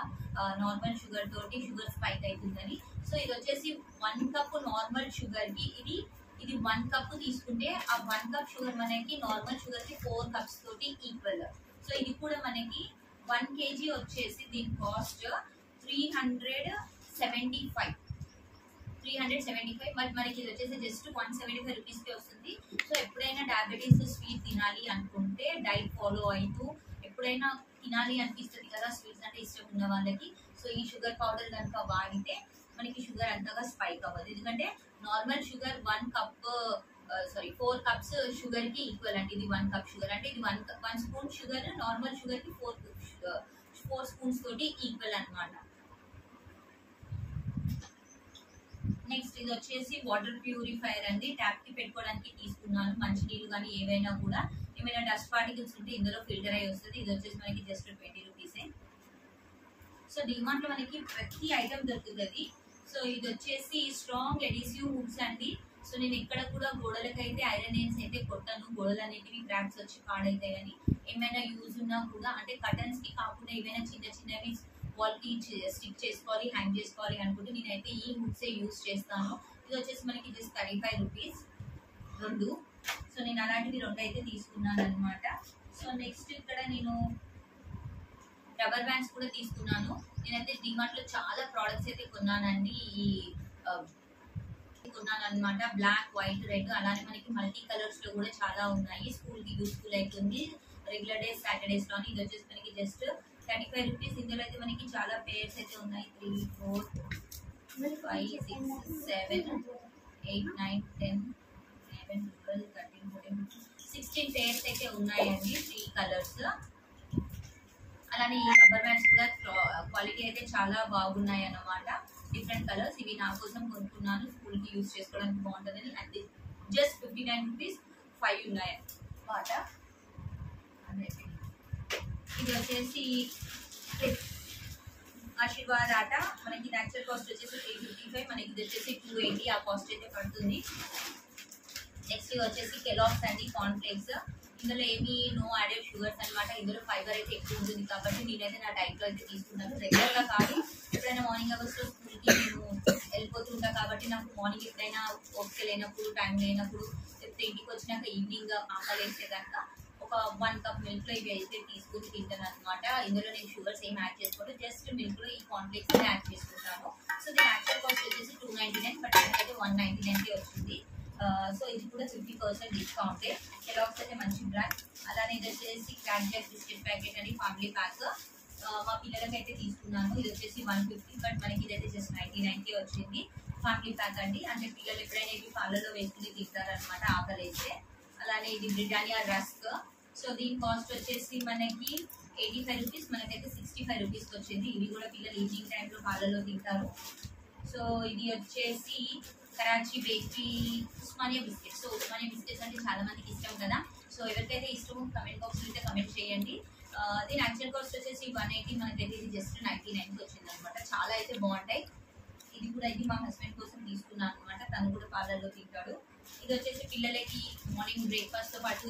నార్మల్ షుగర్ తోటి షుగర్ స్పైక్ అవుతుందని. సో ఇది వచ్చేసి 1 cup నార్మల్ షుగర్ కి ఇది 1 cup తీసుకుంటే ఆ 1 cup షుగర్ మనకి నార్మల్ షుగర్ కి 4 cups తోటి ఈక్వల్. సో ఇది కూడా మనకి 1 kg వచ్చేసి దీని కాస్ట్ 375 బట్ మనకి ఇది వచ్చేసి జస్ట్ 175 రూపీస్కి వస్తుంది. సో ఎప్పుడైనా డయాబెటీస్ స్వీట్ తినాలి అనుకుంటే డైట్ ఫాలో అవుతూ ఎప్పుడైనా తినాలి అనిపిస్తుంది కదా స్వీట్స్ అంటే ఇష్టం ఉన్న వాళ్ళకి. సో ఈ షుగర్ పౌడర్ కనుక వాడితే మనకి షుగర్ అంతగా స్పైక్ అవ్వదు. ఎందుకంటే నార్మల్ షుగర్ 4 కప్స్ షుగర్ కి ఈక్వల్ అండి. ఇది 1 కప్ షుగర్ అంటే ఇది 1 స్పూన్ షుగర్ నార్మల్ షుగర్ కి 4 స్పూన్స్ తోటి ఈక్వల్ అన్నమాట. నెక్స్ట్ ఇది వచ్చేసి వాటర్ ప్యూరిఫైయర్ అండి. ట్యాప్ కి పెట్టుకోవడానికి తీసుకున్నాను. మంచినీళ్ళు కానీ ఏవైనా కూడా ఏమైనా డస్ట్ పార్టికల్స్ ఉంటే ఇందులో ఫిల్టర్ అయ్యి వస్తుంది. ఇది వచ్చేసి మనకి జస్ట్ 20 రూపీసే. సో డిమార్ట్ లో మనకి ప్రతి ఐటమ్ దొరుకుతుంది. సో ఇది వచ్చేసి స్ట్రాంగ్ ఎడిసివ్ హుక్స్ అండి. సో నేను ఎక్కడ కూడా గోడలకైతే ఐరన్ నెయిల్స్ అయితే కొట్టాను. గోడలు అనేటివి క్రాక్స్ వచ్చి పాడైతాయి అని ఏమైనా యూజ్ ఉన్నా కూడా అంటే కర్టన్స్ కి కాకుండా ఏమైనా చిన్న చిన్నవి వాల్ కి స్టిక్ చేసుకోవాలి, హ్యాంగ్ చేసుకోవాలి అనుకుంటే నేనైతే ఈ హుక్సే యూజ్ చేస్తాను. ఇది వచ్చేసి మనకి జస్ట్ 35 రూపీస్ 2. సో నేను అలాంటివి 2 అయితే తీసుకున్నాను అనమాట. సో నెక్స్ట్ ఇక్కడ నేను రబ్బర్ బ్యాండ్స్ కూడా తీసుకున్నాను. నేనైతే డిమార్ట్ లో చాలా ప్రోడక్ట్స్ అయితే కొన్నానండి. కొన్నాను అనమాట. బ్లాక్, వైట్, రెడ్ అలానే మనకి మల్టీ కలర్స్ లో కూడా చాలా ఉన్నాయి. స్కూల్ కి యూస్ఫుల్ అవుతుంది రెగ్యులర్ డేస్, సాటర్డేస్ లోని. ఇది వచ్చేసి మనకి జస్ట్ 35 రూపీస్. ఇందులో అయితే మనకి చాలా పేర్స్ అయితే ఉన్నాయి. 3, 4, 5, 6, 7, 8, 9, 10, 11, 12, 13, 14, 16 పేర్స్ అయితే ఉన్నాయండి. 3 కలర్స్. అలానే ఈ రబ్బర్ బ్యాండ్స్ కూడా క్వాలిటీ అయితే చాలా బాగున్నాయి అన్నమాట. Different colours. ఇవి నా కోసం కొనుక్కున్నాను. స్కూల్ కి యూజ్ చేసుకోవడానికి బాగుంటుందని. అది జస్ట్ 59 రూపీస్ 5 ఉన్నాయి అన్నమాట. ఇది వచ్చేసి ఆశీర్వాద్ ఆట. మనకి యాక్చువల్ కాస్ట్ వచ్చేసి 355, మనకి ఇది వచ్చేసి 280 ఆ కాస్ట్ అయితే పడుతుంది. నెక్స్ట్ ఇవి వచ్చేసి కెలాగ్స్ అండి, కార్న్ ఫ్లేక్స్. ఇందులో ఏమి నో యాడెడ్ షుగర్స్ అనమాట. ఇందులో ఫైబర్ అయితే ఎక్కువ ఉంటుంది కాబట్టి నేనైతే నా డైట్ లో అయితే తీసుకున్నాను. రెగ్యులర్ గా కాదు, ఎప్పుడైనా మార్నింగ్ అవర్స్ లో స్కూల్ కి నేను వెళ్ళిపోతుంటా కాబట్టి నాకు మార్నింగ్ ఎప్పుడైనా ఓపిక లేనప్పుడు, టైం లేనప్పుడు, లేకపోతే ఇంటికి వచ్చినాక ఈవినింగ్ ఆకలి వేస్తే కనుక ఒక 1 కప్ మిల్క్ లో ఇవి అయితే తీసుకుని తింటాను అనమాట. ఇందులో నేను షుగర్స్ ఏం యాడ్ చేసుకోవాలి, జస్ట్ మిల్క్ లో ఈ కాన్ఫ్లెక్స్ యాడ్ చేసుకుంటాను. సో దీని యాక్చువల్ కాస్ట్ వచ్చేసి 299, బట్ అయితే 199 వచ్చింది. సో ఇది కూడా 50% డిస్కౌంట్. కెలాగ్స్ అయితే మంచి బ్రాండ్. అలానే ఇది వచ్చేసి క్రాక్ జాక్ బిస్కెట్ ప్యాకెట్ అని ఫ్యామిలీ ప్యాక్ మా పిల్లలకి అయితే తీసుకున్నాను. ఇది వచ్చేసి 150, బట్ మనకి ఇదైతే జస్ట్ 99 వచ్చింది. ఫ్యామిలీ ప్యాక్ అండి. అంటే పిల్లలు ఎప్పుడైనా ఇవి పాలలో వేసుకుని తింటారనమాట ఆకలి అయితే. అలానే ఇది బ్రిటానియా రస్క్. సో దీని కాస్ట్ వచ్చేసి మనకి 85 రూపీస్, మనకైతే 65 రూపీస్కి వచ్చింది. ఇవి కూడా పిల్లలు ఈవినింగ్ టైంలో పాలలో తింటారు. సో ఇది వచ్చేసి Karachi bakery Osmania biscuits. So Osmania biscuits అంటే చాలా మందికి ఇష్టం కదా. సో ఎవరికైతే ఇష్టమో కమెంట్ బాక్స్ అయితే కమెంట్ చేయండి. దీని యాక్చువల్ కాస్ట్ వచ్చేసి 180, మనకైతే ఇది జస్ట్ 99కి వచ్చింది అనమాట. చాలా అయితే బాగుంటాయి. ఇది కూడా ఇది మా హస్బెండ్ కోసం తీసుకున్నాను అనమాట. తను కూడా పార్లర్లో తింటాడు. ఇది వచ్చేసి పిల్లలకి మార్నింగ్ బ్రేక్ఫాస్ట్ తో పాటు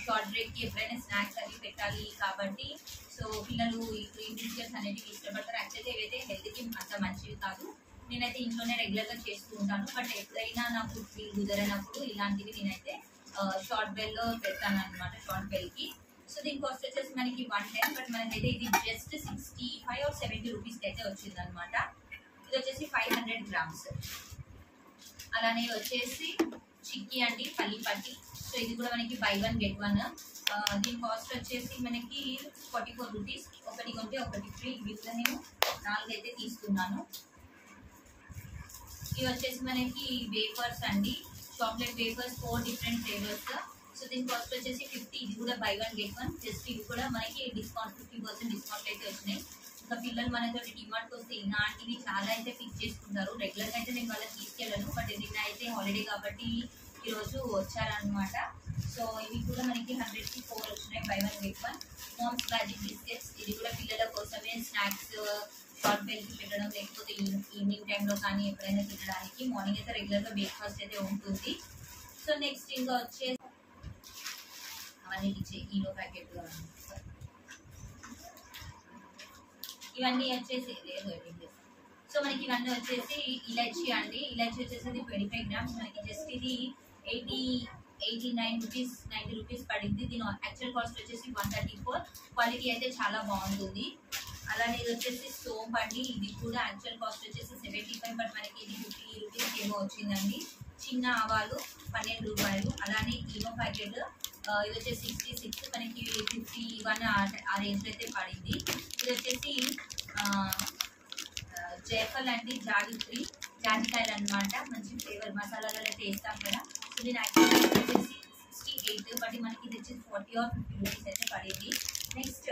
షార్ట్ బ్రేక్ కి ఎప్పుడైనా స్నాక్స్ అవి పెట్టాలి కాబట్టి సో పిల్లలు ఈ క్రీమ్ బిస్కెట్స్ అనేవి ఇష్టపడతారు. యాక్చువల్గా ఇవైతే హెల్త్కి అంత మంచివి కాదు. నేనైతే ఇంట్లోనే రెగ్యులర్ గా చేస్తూ ఉంటాను. బట్ ఎప్పుడైనా నాకు కుదరనప్పుడు ఇలాంటివి నేనైతే షార్ట్ బెల్ లో పెడతాను అనమాట, షార్ట్ బెల్ కి. సో దీని కాస్ట్ వచ్చేసి మనకి 110, బట్ మనకైతే ఇది జస్ట్ 65 or 70 రూపీస్కి అయితే వచ్చింది అనమాట. ఇది వచ్చేసి 500 గ్రామ్స్. అలానే వచ్చేసి చిక్కీ అండి, పల్లి పట్టి. సో ఇది కూడా మనకి buy 1 get 1. దీని కాస్ట్ వచ్చేసి మనకి 44 రూపీస్. ఒకటి కొంటే ఒకటి ఫ్రీ. ఇవి కూడా నేను 4 అయితే తీసుకున్నాను. ఇవి వచ్చేసి మనకి వేఫర్స్ అండి, chocolate wafers 4 different flavours. So దీని కాస్ట్ వచ్చేసి 50. ఇది కూడా buy 1 get 1. జస్ట్ ఇవి కూడా మనకి డిస్కౌంట్ 50% డిస్కౌంట్ అయితే వచ్చినాయి. ఇంకా పిల్లలు మనతో డిమార్ట్కి వస్తే ఇలాంటివి చాలా అయితే ఫిక్స్ చేసుకుంటారు. రెగ్యులర్గా అయితే నేను వాళ్ళకి తీసుకెళ్ళను, బట్ నిన్న అయితే హాలిడే కాబట్టి ఈరోజు వచ్చారనమాట. సో ఇవి కూడా మనకి 100కి 4 వచ్చినాయి, buy 1 get 1. Mom's Magic biscuits. ఇది కూడా పిల్లల కోసమే స్నాక్స్ షార్ట్ బెల్కి పెట్టడం, లేకపోతే ఈవినింగ్ టైంలో కానీ ఎప్పుడైనా తినడానికి. మార్నింగ్ అయితే రెగ్యులర్గా బ్రేక్ఫాస్ట్ అయితే ఉంటుంది. సో నెక్స్ట్ ఇంకా వచ్చేసి అవన్నీ ఈలో ప్యాకెట్ ఇవన్నీ వచ్చేసి సో మనకి ఇవన్నీ వచ్చేసి ఇలాచీ అండి. ఇలాచీ వచ్చేసి 25 గ్రామ్స్. మనకి జస్ట్ ఇది 89 రూపీస్ 90 రూపీస్ పడింది. దీని యాక్చువల్ కాస్ట్ వచ్చేసి 134. క్వాలిటీ అయితే చాలా బాగుంటుంది. అలానే ఇది వచ్చేసి సోప్ అండి. ఇది కూడా యాక్చువల్ కాస్ట్ వచ్చేసి 75, బట్ మనకి ఇది 50 రూపీస్ ఏమో వచ్చిందండి. చిన్న ఆవాలు 12 రూపాయలు. అలానే ఈనో ప్యాకెట్ ఇది వచ్చేసి 66, మనకి 51 ఆ రేంజ్ అయితే పడింది. ఇది వచ్చేసి జైఫల్ అండి, జాజికాయలు అనమాట. మంచి ఫ్లేవర్ మసాలాలలో అయితే వేస్తాం కదా. సో దీని యాక్చువల్ వచ్చేసి 68, బట్ మనకి ఇది వచ్చేసి 40 or 50 రూపీస్ అయితే పడింది. నెక్స్ట్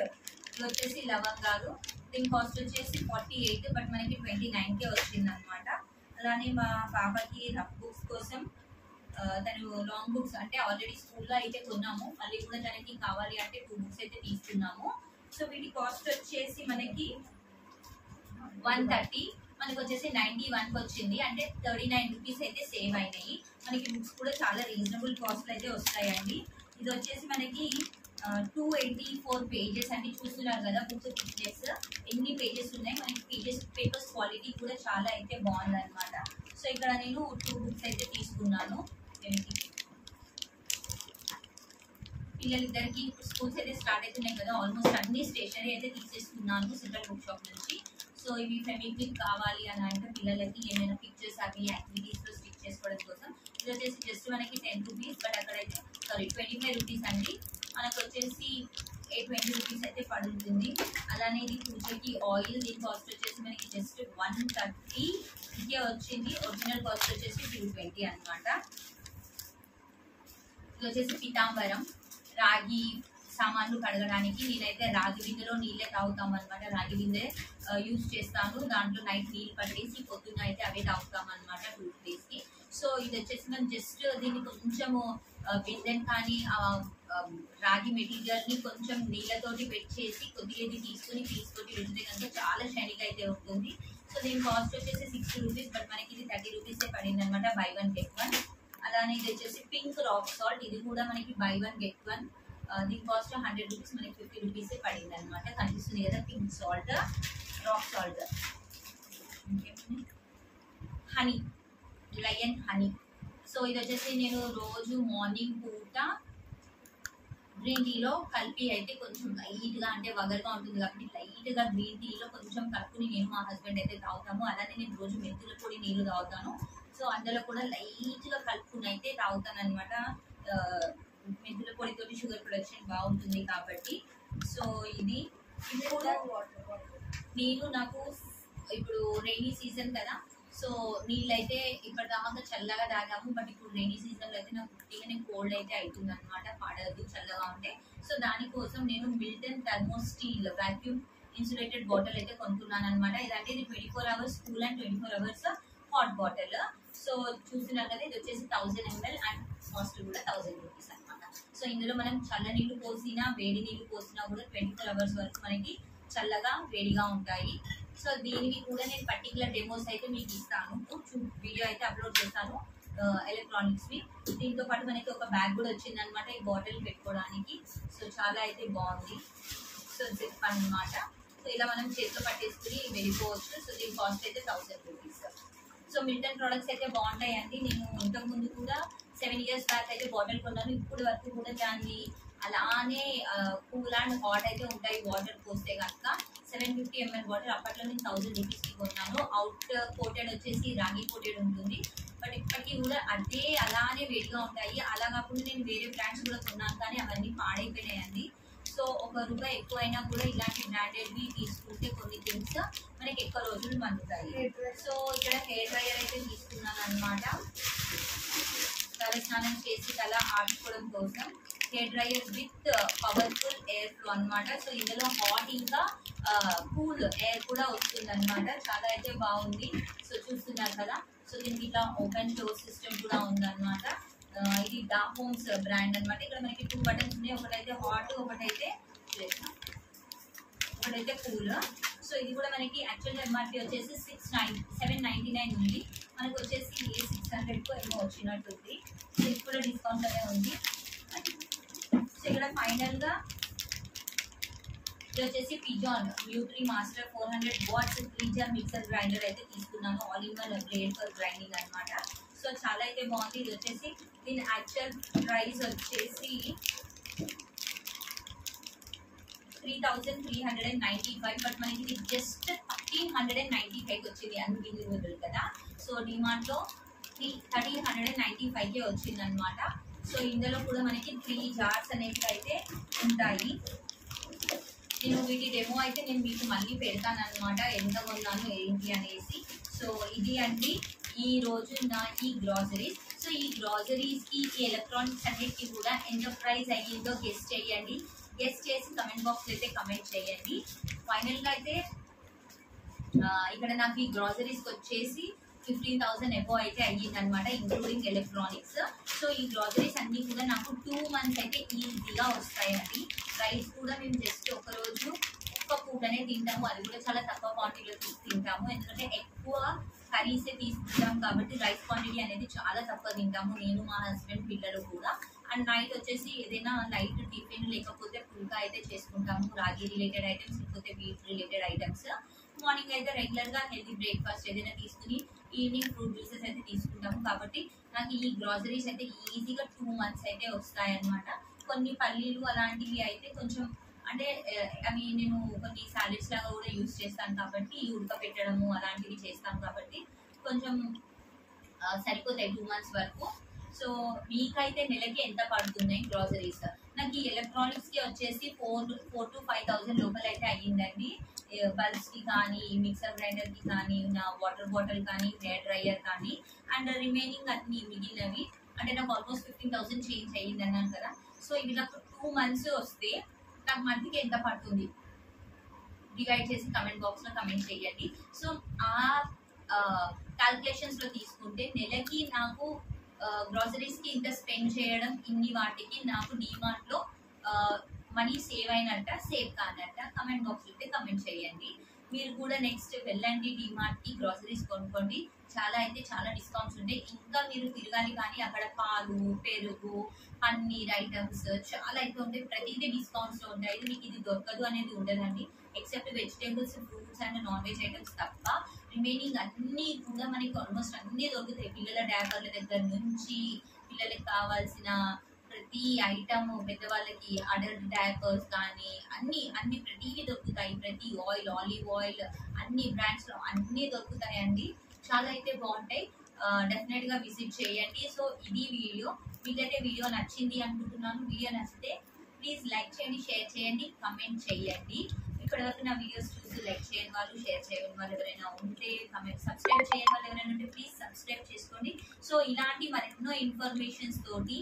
ఇది వచ్చేసి లవంగాలు. దీని కాస్ట్ వచ్చేసి 48, బట్ మనకి 29కే వచ్చింది అనమాట. అలానే మా పాపకి రఫ్ బుక్స్ కోసం తను లాంగ్ బుక్స్ అంటే ఆల్రెడీ స్కూల్లో అయితే కొన్నాము, మళ్ళీ కూడా తనకి కావాలి అంటే 2 బుక్స్ అయితే తీసుకున్నాము. సో వీటి కాస్ట్ వచ్చేసి మనకి 130, మనకి వచ్చేసి 91కి వచ్చింది. అంటే 39 రూపీస్ అయితే సేవ్ అయినాయి. మనకి బుక్స్ కూడా చాలా రీజనబుల్ కాస్ట్ అయితే వస్తాయండి. ఇది వచ్చేసి మనకి 284 పేజెస్ అండి. చూస్తున్నారు కదా బుక్ థిక్నెస్ ఎన్ని పేజెస్ ఉన్నాయి. మనకి పేపర్స్ క్వాలిటీ కూడా చాలా అయితే బాగుందన్నమాట. సో ఇక్కడ నేను 2 బుక్స్ అయితే తీసుకున్నాను. పిల్లలిద్దరికి స్కూల్స్ అయితే స్టార్ట్ అవుతున్నాయి కదా, ఆల్మోస్ట్ అన్ని స్టేషనరీ అయితే తీసేసుకున్నాను సెంట్రల్ బుక్ షాప్ నుంచి. సో ఇవి ఫెమిక్విక్ కావాలి అని అంటే పిల్లలకి ఏమైనా పిక్చర్స్ అవి యాక్టివిటీస్లో స్టిక్ చేసుకోవడం కోసం. ఇది వచ్చేసి జస్ట్ మనకి 10 రూపీస్, బట్ అక్కడైతే 25 రూపీస్ అండి. మనకు వచ్చేసి 20 రూపీస్ అయితే పడుతుంది. అలానే ఇది పూజకి ఆయిల్, దీని కాస్ట్ వచ్చేసి మనకి జస్ట్ 130 ఇదే వచ్చింది. ఒరిజినల్ కాస్ట్ వచ్చేసి 220 అనమాట. ఇది వచ్చేసి పీతాంబరం, రాగి సామాన్లు కడగడానికి. నేనైతే రాగి బిందెలో నీళ్ళే తాగుతాం అనమాట. రాగి బిందె యూజ్ చేస్తాను, దాంట్లో నైట్ నీళ్ళు పట్టేసి పొద్దున్న అయితే అవే తాగుతాం అనమాట 2 daysకి. సో ఇది వచ్చేసి మనం జస్ట్ దీన్ని కొంచెము బిందెని కానీ రాగి మెటీరియల్ని కొంచెం నీళ్ళతోటి పెట్టేసి కొద్దిగా ఇది తీసుకొని రుచితే కనుక చాలా షైనింగ్ అయితే ఉంటుంది. సో దీని కాస్ట్ వచ్చేసి 60 రూపీస్, బట్ మనకి ఇది 30 రూపీసే పడింది అనమాట. By 1 get 1. అలానే ఇది వచ్చేసి పింక్ రాక్ సాల్ట్. ఇది కూడా మనకి బై 1 get 1. దీని కాస్ట్ 100 రూపీస్, మనకి 50 రూపీసే పడింది అనమాట. కనిపిస్తుంది కదా pink salt, rock salt. Honey, lion honey. So ఇది వచ్చేసి నేను రోజు మార్నింగ్ పూట గ్రీన్ టీలో కలిపి అయితే కొంచెం లైట్గా, అంటే వగరుగా ఉంటుంది కాబట్టి లైట్గా గ్రీన్ టీలో కొంచెం కలుపుని నేను మా హస్బెండ్ అయితే తాగుతాము. అలానే నేను రోజు మెంతుల పొడి నీళ్ళు తాగుతాను. సో అందులో కూడా లైట్గా కలుపుకుని అయితే తాగుతాను అనమాట. మెంతుల పొడితోటి షుగర్ ప్రొడక్షన్ బాగుంటుంది కాబట్టి. సో ఇది కూడా నాకు ఇప్పుడు రైనీ సీజన్ కదా, సో నీళ్ళైతే ఇప్పటిదాకా చల్లగా తాగాము, బట్ ఇప్పుడు రైనీ సీజన్లో అయితే నాకు పుట్టిగానే కోల్డ్ అయితే అవుతుంది అనమాట, పాడదు చల్లగా ఉంటే. సో దానికోసం నేను Milton thermo steel vacuum insulated bottle అయితే కొనుక్కున్నాను అనమాట. ఇదంటే ఇది 24 hours cool and 24 hours hot bottle. So చూస్తున్నారు కదా, ఇది వచ్చేసి 1000 ml అండ్ కాస్ట్ కూడా 1000 రూపీస్ అనమాట. సో ఇందులో మనం చల్ల నీళ్ళు పోసినా వేడి నీళ్ళు పోసినా కూడా 24 hours వరకు మనకి చల్లగా వేడిగా ఉంటాయి. సో దీనివి కూడా నేను పర్టికులర్ డెమోస్ అయితే మీకు ఇస్తాను, వీడియో అయితే అప్లోడ్ చేస్తాను ఎలక్ట్రానిక్స్వి. దీంతో పాటు మనకి ఒక బ్యాగ్ కూడా వచ్చింది అనమాట ఈ బాటిల్ పెట్టుకోవడానికి. సో చాలా అయితే బాగుంది. సో జిప్ అనమాట. సో ఇలా మనం చేతిలో పట్టేసుకుని వెళ్ళిపోవచ్చు. సో దీని కాస్ట్ అయితే 1000 రూపీస్. సో మిల్టన్ ప్రోడక్ట్స్ అయితే బాగుంటాయండి. నేను ఇంతకుముందు కూడా 7 years బ్యాక్ అయితే బాటిల్ కొన్నాను. ఇప్పుడు వరకు కూడా దాన్ని అలానే కూల్ అండ్ హాట్ అయితే ఉంటాయి వాటర్ పోస్తే కనుక. 750 ml బాటిల్ అప్పట్లో నేను 1000 రూపీస్కి కొన్నాను. అవుట్ కోటెడ్ వచ్చేసి రాగి కోటెడ్ ఉంటుంది, బట్ ఇప్పటికీ కూడా అదే అలానే వేడిగా ఉంటాయి. అలా కాకుండా నేను వేరే బ్రాండ్స్ కూడా కొన్నాను, కానీ అవన్నీ పాడైపోయినాయండి. సో ₹1 ఎక్కువైనా కూడా ఇలాంటి బ్రాండెడ్వి తీసుకుంటే కొన్ని థింగ్స్ మనకి ఎక్కువ రోజులు మన్నుతాయి. సో ఇక్కడ హెయిర్ డ్రైయర్ అయితే తీసుకున్నాను అనమాట, తల స్నానం చేసి తల ఆడుకోవడం కోసం. Hair dryer with powerful air flow అనమాట. సో ఇందులో హాట్ ఇంకా కూల్ ఎయిర్ కూడా వస్తుంది అనమాట. చాలా అయితే బాగుంది. సో చూస్తున్నారు కదా. సో దీనికి ఇట్లా ఓపెన్ క్లోజ్ సిస్టమ్ కూడా ఉందన్నమాట. ఇది డా హోమ్స్ బ్రాండ్ అనమాట. ఇక్కడ మనకి 2 buttons ఉన్నాయి, ఒకటైతే హాట్, ఒకటైతే కూల్. సో ఇది కూడా మనకి యాక్చువల్గా ఎంఆర్పి వచ్చేసి 799 ఉంది, మనకు వచ్చేసి 600 ఏమో వచ్చినట్టుంది. సో ఇది కూడా డిస్కౌంట్లోనే ఉంది. సో ఇక్కడ ఫైనల్గా ఇది వచ్చేసి Pigeon Nutri Master 400 watts 3-jar mixer grinder అయితే తీసుకున్నాను. All in one blade for grinding అనమాట. సో చాలా అయితే బాగుంది. ఇది వచ్చేసి దీని యాక్చువల్ ప్రైస్ వచ్చేసి 3395, బట్ మనకి ఇది జస్ట్ 1395 వచ్చింది అన్బిలీవబుల్ కదా. సో డిమార్ట్ లో 1395కే వచ్చింది అనమాట. సో ఇందులో కూడా మనకి 3 జార్స్ అనేవి అయితే ఉంటాయి. నేను వీటి డెమో అయితే నేను మీకు మళ్ళీ పెడతాను అనమాట, ఎంత కొన్నాను ఏంటి అనేసి. సో ఇది అండి ఈ రోజు నా ఈ గ్రాసరీస్. సో ఈ గ్రాసరీస్ కి ఈ ఎలక్ట్రానిక్స్ అన్నిటికీ కూడా ఎంత ప్రైస్ అయ్యిందో గెస్ట్ చేయండి. గెస్ట్ చేసి కమెంట్ బాక్స్ అయితే కమెంట్ చేయండి. ఫైనల్ గా అయితే ఇక్కడ నాకు ఈ గ్రాసరీస్ వచ్చేసి 15,000 ఎబో అయితే అయ్యింది అనమాట, ఇంక్లూడింగ్ ఎలక్ట్రానిక్స్. సో ఈ గ్రాసరీస్ అన్ని కూడా నాకు 2 months అయితే ఈజీగా వస్తాయండి. రైస్ కూడా మేము జస్ట్ ఒక్క పూటనే తింటాము, అది కూడా చాలా తక్కువ క్వాంటిటీలో తింటాము, ఎందుకంటే ఎక్కువ కర్రీసే తీసుకుంటాం కాబట్టి రైస్ క్వాంటిటీ అనేది చాలా తక్కువ తింటాము, నేను మా హస్బెండ్ పిల్లలు కూడా. అండ్ నైట్ వచ్చేసి ఏదైనా లైట్ టిఫిన్ లేకపోతే పుల్కా అయితే చేసుకుంటాము, రాగి రిలేటెడ్ ఐటమ్స్ లేకపోతే వీట్ రిలేటెడ్ ఐటమ్స్. మార్నింగ్ అయితే రెగ్యులర్గా హెల్తీ బ్రేక్ఫాస్ట్ ఏదైనా తీసుకుని ఈవినింగ్ ఫ్రూట్ జ్యూసెస్ అయితే తీసుకుంటాము. కాబట్టి నాకు ఈ గ్రాసరీస్ అయితే ఈజీగా 2 months అయితే వస్తాయన్నమాట. కొన్ని పల్లీలు అలాంటివి అయితే కొంచెం అంటే అవి నేను కొన్ని సాలెడ్స్ లాగా కూడా యూజ్ చేస్తాను కాబట్టి ఉడకపెట్టడము అలాంటివి చేస్తాను కాబట్టి కొంచెం సరిపోతాయి 2 months వరకు. సో మీకైతే నెలకి ఎంత పడుతున్నాయి గ్రాసరీస్? నాకు ఈ ఎలక్ట్రానిక్స్ కి వచ్చేసి 4,000 to 5,000 లోపల అయితే అయ్యిందండి. బల్బ్స్ కి కానీ, మిక్సర్ గ్రైండర్ కి కానీ, నా వాటర్ బాటిల్ కానీ, హెయిర్ డ్రైయర్ కానీ, అండ్ రిమైనింగ్ అన్ని మిగిలినవి అంటే నాకు ఆల్మోస్ట్ 15,000 చేంజ్ అయ్యింది అన్నాను కదా. సో ఇవి నాకు 2 months వస్తే నాకు మంత్కి ఎంత పడుతుంది డివైడ్ చేసి కమెంట్ బాక్స్ లో కమెంట్ చేయండి. సో ఆ క్యాల్కులేషన్స్ లో తీసుకుంటే నెలకి నాకు గ్రాసరీస్ కి ఇంత స్పెండ్ చేయడం, ఇన్ని వాటికి నాకు డిమార్ట్ లో మనీ సేవ్ అయినట్ట సేవ్ కానట్ట కమెంట్ బాక్స్ లో అయితే కమెంట్ చేయండి. మీరు కూడా నెక్స్ట్ వెళ్ళండి డిమార్ట్ కి, గ్రాసరీస్ కొనుక్కోండి, చాలా డిస్కౌంట్స్ ఉంటాయి. ఇంకా మీరు తిరగాలి కానీ అక్కడ పాలు, పెరుగు, పన్నీర్ ఐటమ్స్ చాలా అయితే ఉంటాయి, ప్రతిదీ డిస్కౌంట్స్ లో ఉంటాయి. మీకు ఇది దొరకదు అనేది ఉండదండి, except vegetables, fruits and non veg items తప్ప రిమైనింగ్ అన్నీ కూడా మనకి ఆల్మోస్ట్ అన్నీ దొరుకుతాయి. పిల్లల డయాపర్ల దగ్గర నుంచి పిల్లలకి కావాల్సిన ప్రతి ఐటమ్, పెద్దవాళ్ళకి అడల్ట్ డయాపర్స్ కానీ అన్ని ప్రతిదీ దొరుకుతాయి. ప్రతి ఆయిల్, ఆలివ్ ఆయిల్, అన్ని బ్రాండ్స్ లో అన్నీ దొరుకుతాయండి. చాలా అయితే బాగుంటాయి, డెఫినెట్ గా విజిట్ చేయండి. సో ఇది వీడియో, మీకైతే వీడియో నచ్చింది అనుకుంటున్నాను. వీడియో నచ్చితే ప్లీజ్ లైక్ చేయండి, షేర్ చేయండి, కమెంట్ చేయండి. ఇప్పటివరకు నా వీడియోస్ చూసి లైక్ చేయని వాళ్ళు, షేర్ చేయని వాళ్ళు ఎవరైనా ఉంటే, సబ్స్క్రైబ్ చేయని వాళ్ళు ఎవరైనా ఉంటే ప్లీజ్ సబ్స్క్రైబ్ చేసుకోండి. సో ఇలాంటి మరెన్నో ఇన్ఫర్మేషన్స్ తోటి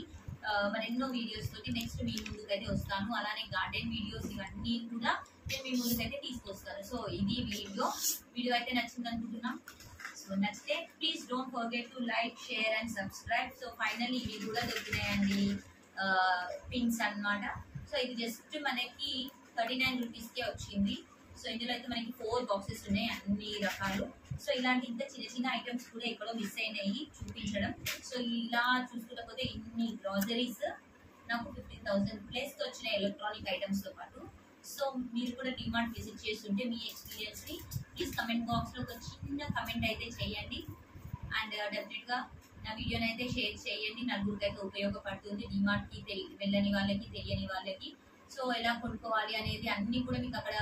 మరెన్నో వీడియోస్ తోటి నెక్స్ట్ మీ ముందుకైతే వస్తాను. అలానే గార్డెన్ వీడియోస్ ఇవన్నీ కూడా నేను మీ ముందుకైతే తీసుకొస్తాను. సో ఇది వీడియో అయితే నచ్చింది అనుకుంటున్నాం. సో నచ్చితే please don't forget to like, share and subscribe. So finally ఇవి కూడా దొరికినాయండి పిన్స్ అన్నమాట. సో ఇది జస్ట్ మనకి 39 రూపీస్కే వచ్చింది. సో ఇందులో అయితే మనకి 4 boxes ఉన్నాయి, అన్ని రకాలు. సో ఇలాంటి ఇంకా చిన్న ఐటమ్స్ కూడా ఎక్కడో మిస్ అయినాయి చూపించడం. సో ఇలా చూసుకుంటే ఇన్ని గ్రాసరీస్ నాకు 15,000 ప్లస్ వచ్చినాయి ఎలక్ట్రానిక్ ఐటమ్స్ తో పాటు. సో మీరు కూడా డిమార్ట్ విజిట్ చేస్తుంటే మీ ఎక్స్పీరియన్స్ ని ప్లీజ్ కమెంట్ బాక్స్ లో ఒక చిన్న కమెంట్ అయితే చేయండి. అండ్ డెఫినెట్ గా నా వీడియోని అయితే షేర్ చేయండి, నలుగురికి అయితే ఉపయోగపడుతుంది. డిమార్ట్ కి వెళ్ళని వాళ్ళకి, తెలియని వాళ్ళకి. సో ఎలా కొనుక్కోవాలి అనేది అన్ని కూడా మీకు అక్కడ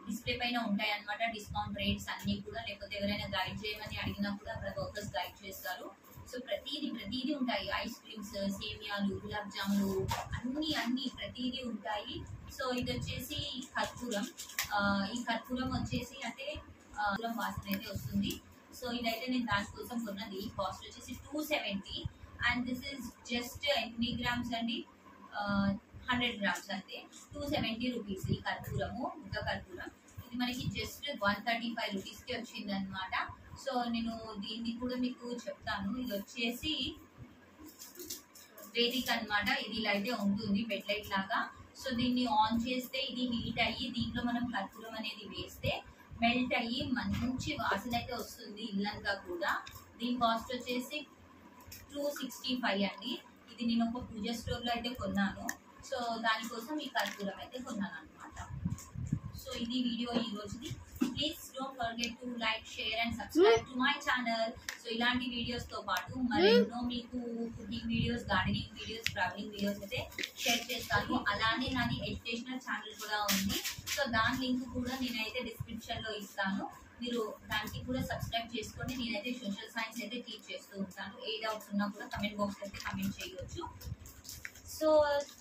డిస్ప్లే పైన ఉంటాయి అన్నమాట, డిస్కౌంట్ రేట్స్ అన్ని కూడా. లేకపోతే ఎవరైనా గైడ్ చేయమని అడిగినా కూడా అక్కడ వర్కర్స్ గైడ్ చేస్తారు. సో ప్రతిదీ ఉంటాయి, ఐస్ క్రీమ్స్, సేమియాలు, గులాబ్ జాములు, అన్ని ప్రతిదీ ఉంటాయి. సో ఇది వచ్చేసి కర్పూరం. ఈ కర్పూరం వచ్చేసి అంటే వాసన అయితే వస్తుంది. సో ఇదైతే నేను దానికోసం కొన్నది. కాస్ట్ వచ్చేసి 270 అండ్ దిస్ ఇస్ జస్ట్ ఎన్ని గ్రామ్స్ అండి, 100 grams అంతే, 270 రూపీస్ ఈ కర్పూరము, ముద్ద కర్పూరం. ఇది మనకి జస్ట్ 135 రూపీస్కి వచ్చింది అనమాట. సో నేను దీన్ని కూడా మీకు చెప్తాను. ఇది వచ్చేసి వేదిక్ అనమాట, ఇది ఇలా అయితే ఉంటుంది బెడ్ లైట్ లాగా. సో దీన్ని ఆన్ చేస్తే ఇది హీట్ అయ్యి దీంట్లో మనం కర్పూరం అనేది వేస్తే మెల్ట్ అయ్యి మంచి వాసన అయితే వస్తుంది ఇల్లంతా కూడా. దీని కాస్ట్ వచ్చేసి 265 అండి. ఇది నేను ఒక పూజ స్టోర్లో అయితే కొన్నాను. సో దానికోసం ఈ కర్పూరం అయితే కొన్నాను అనమాట. సో ఇది వీడియో ఈ రోజుది. Please don't forget to like, share and subscribe to my channel. So ఇలాంటి వీడియోస్ తో పాటు మరెన్నో మీకు cooking videos, gardening videos, travelling videos అయితే షేర్ చేస్తాను. అలానే నాది ఎడ్యుకేషనల్ ఛానల్ కూడా ఉంది. సో దాని లింక్ కూడా నేనైతే డిస్క్రిప్షన్ లో ఇస్తాను. మీరు దానికి కూడా సబ్స్క్రైబ్ చేసుకోండి. నేనైతే సోషల్ సైన్స్ అయితే టీచ్ చేస్తూ ఉంటాను. ఏ డౌట్స్ ఉన్నా కూడా కమెంట్ బాక్స్ అయితే కమెంట్ చేయొచ్చు. So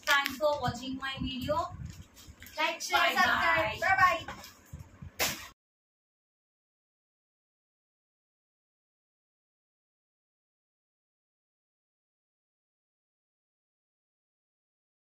thanks for watching my video. Like, share, subscribe.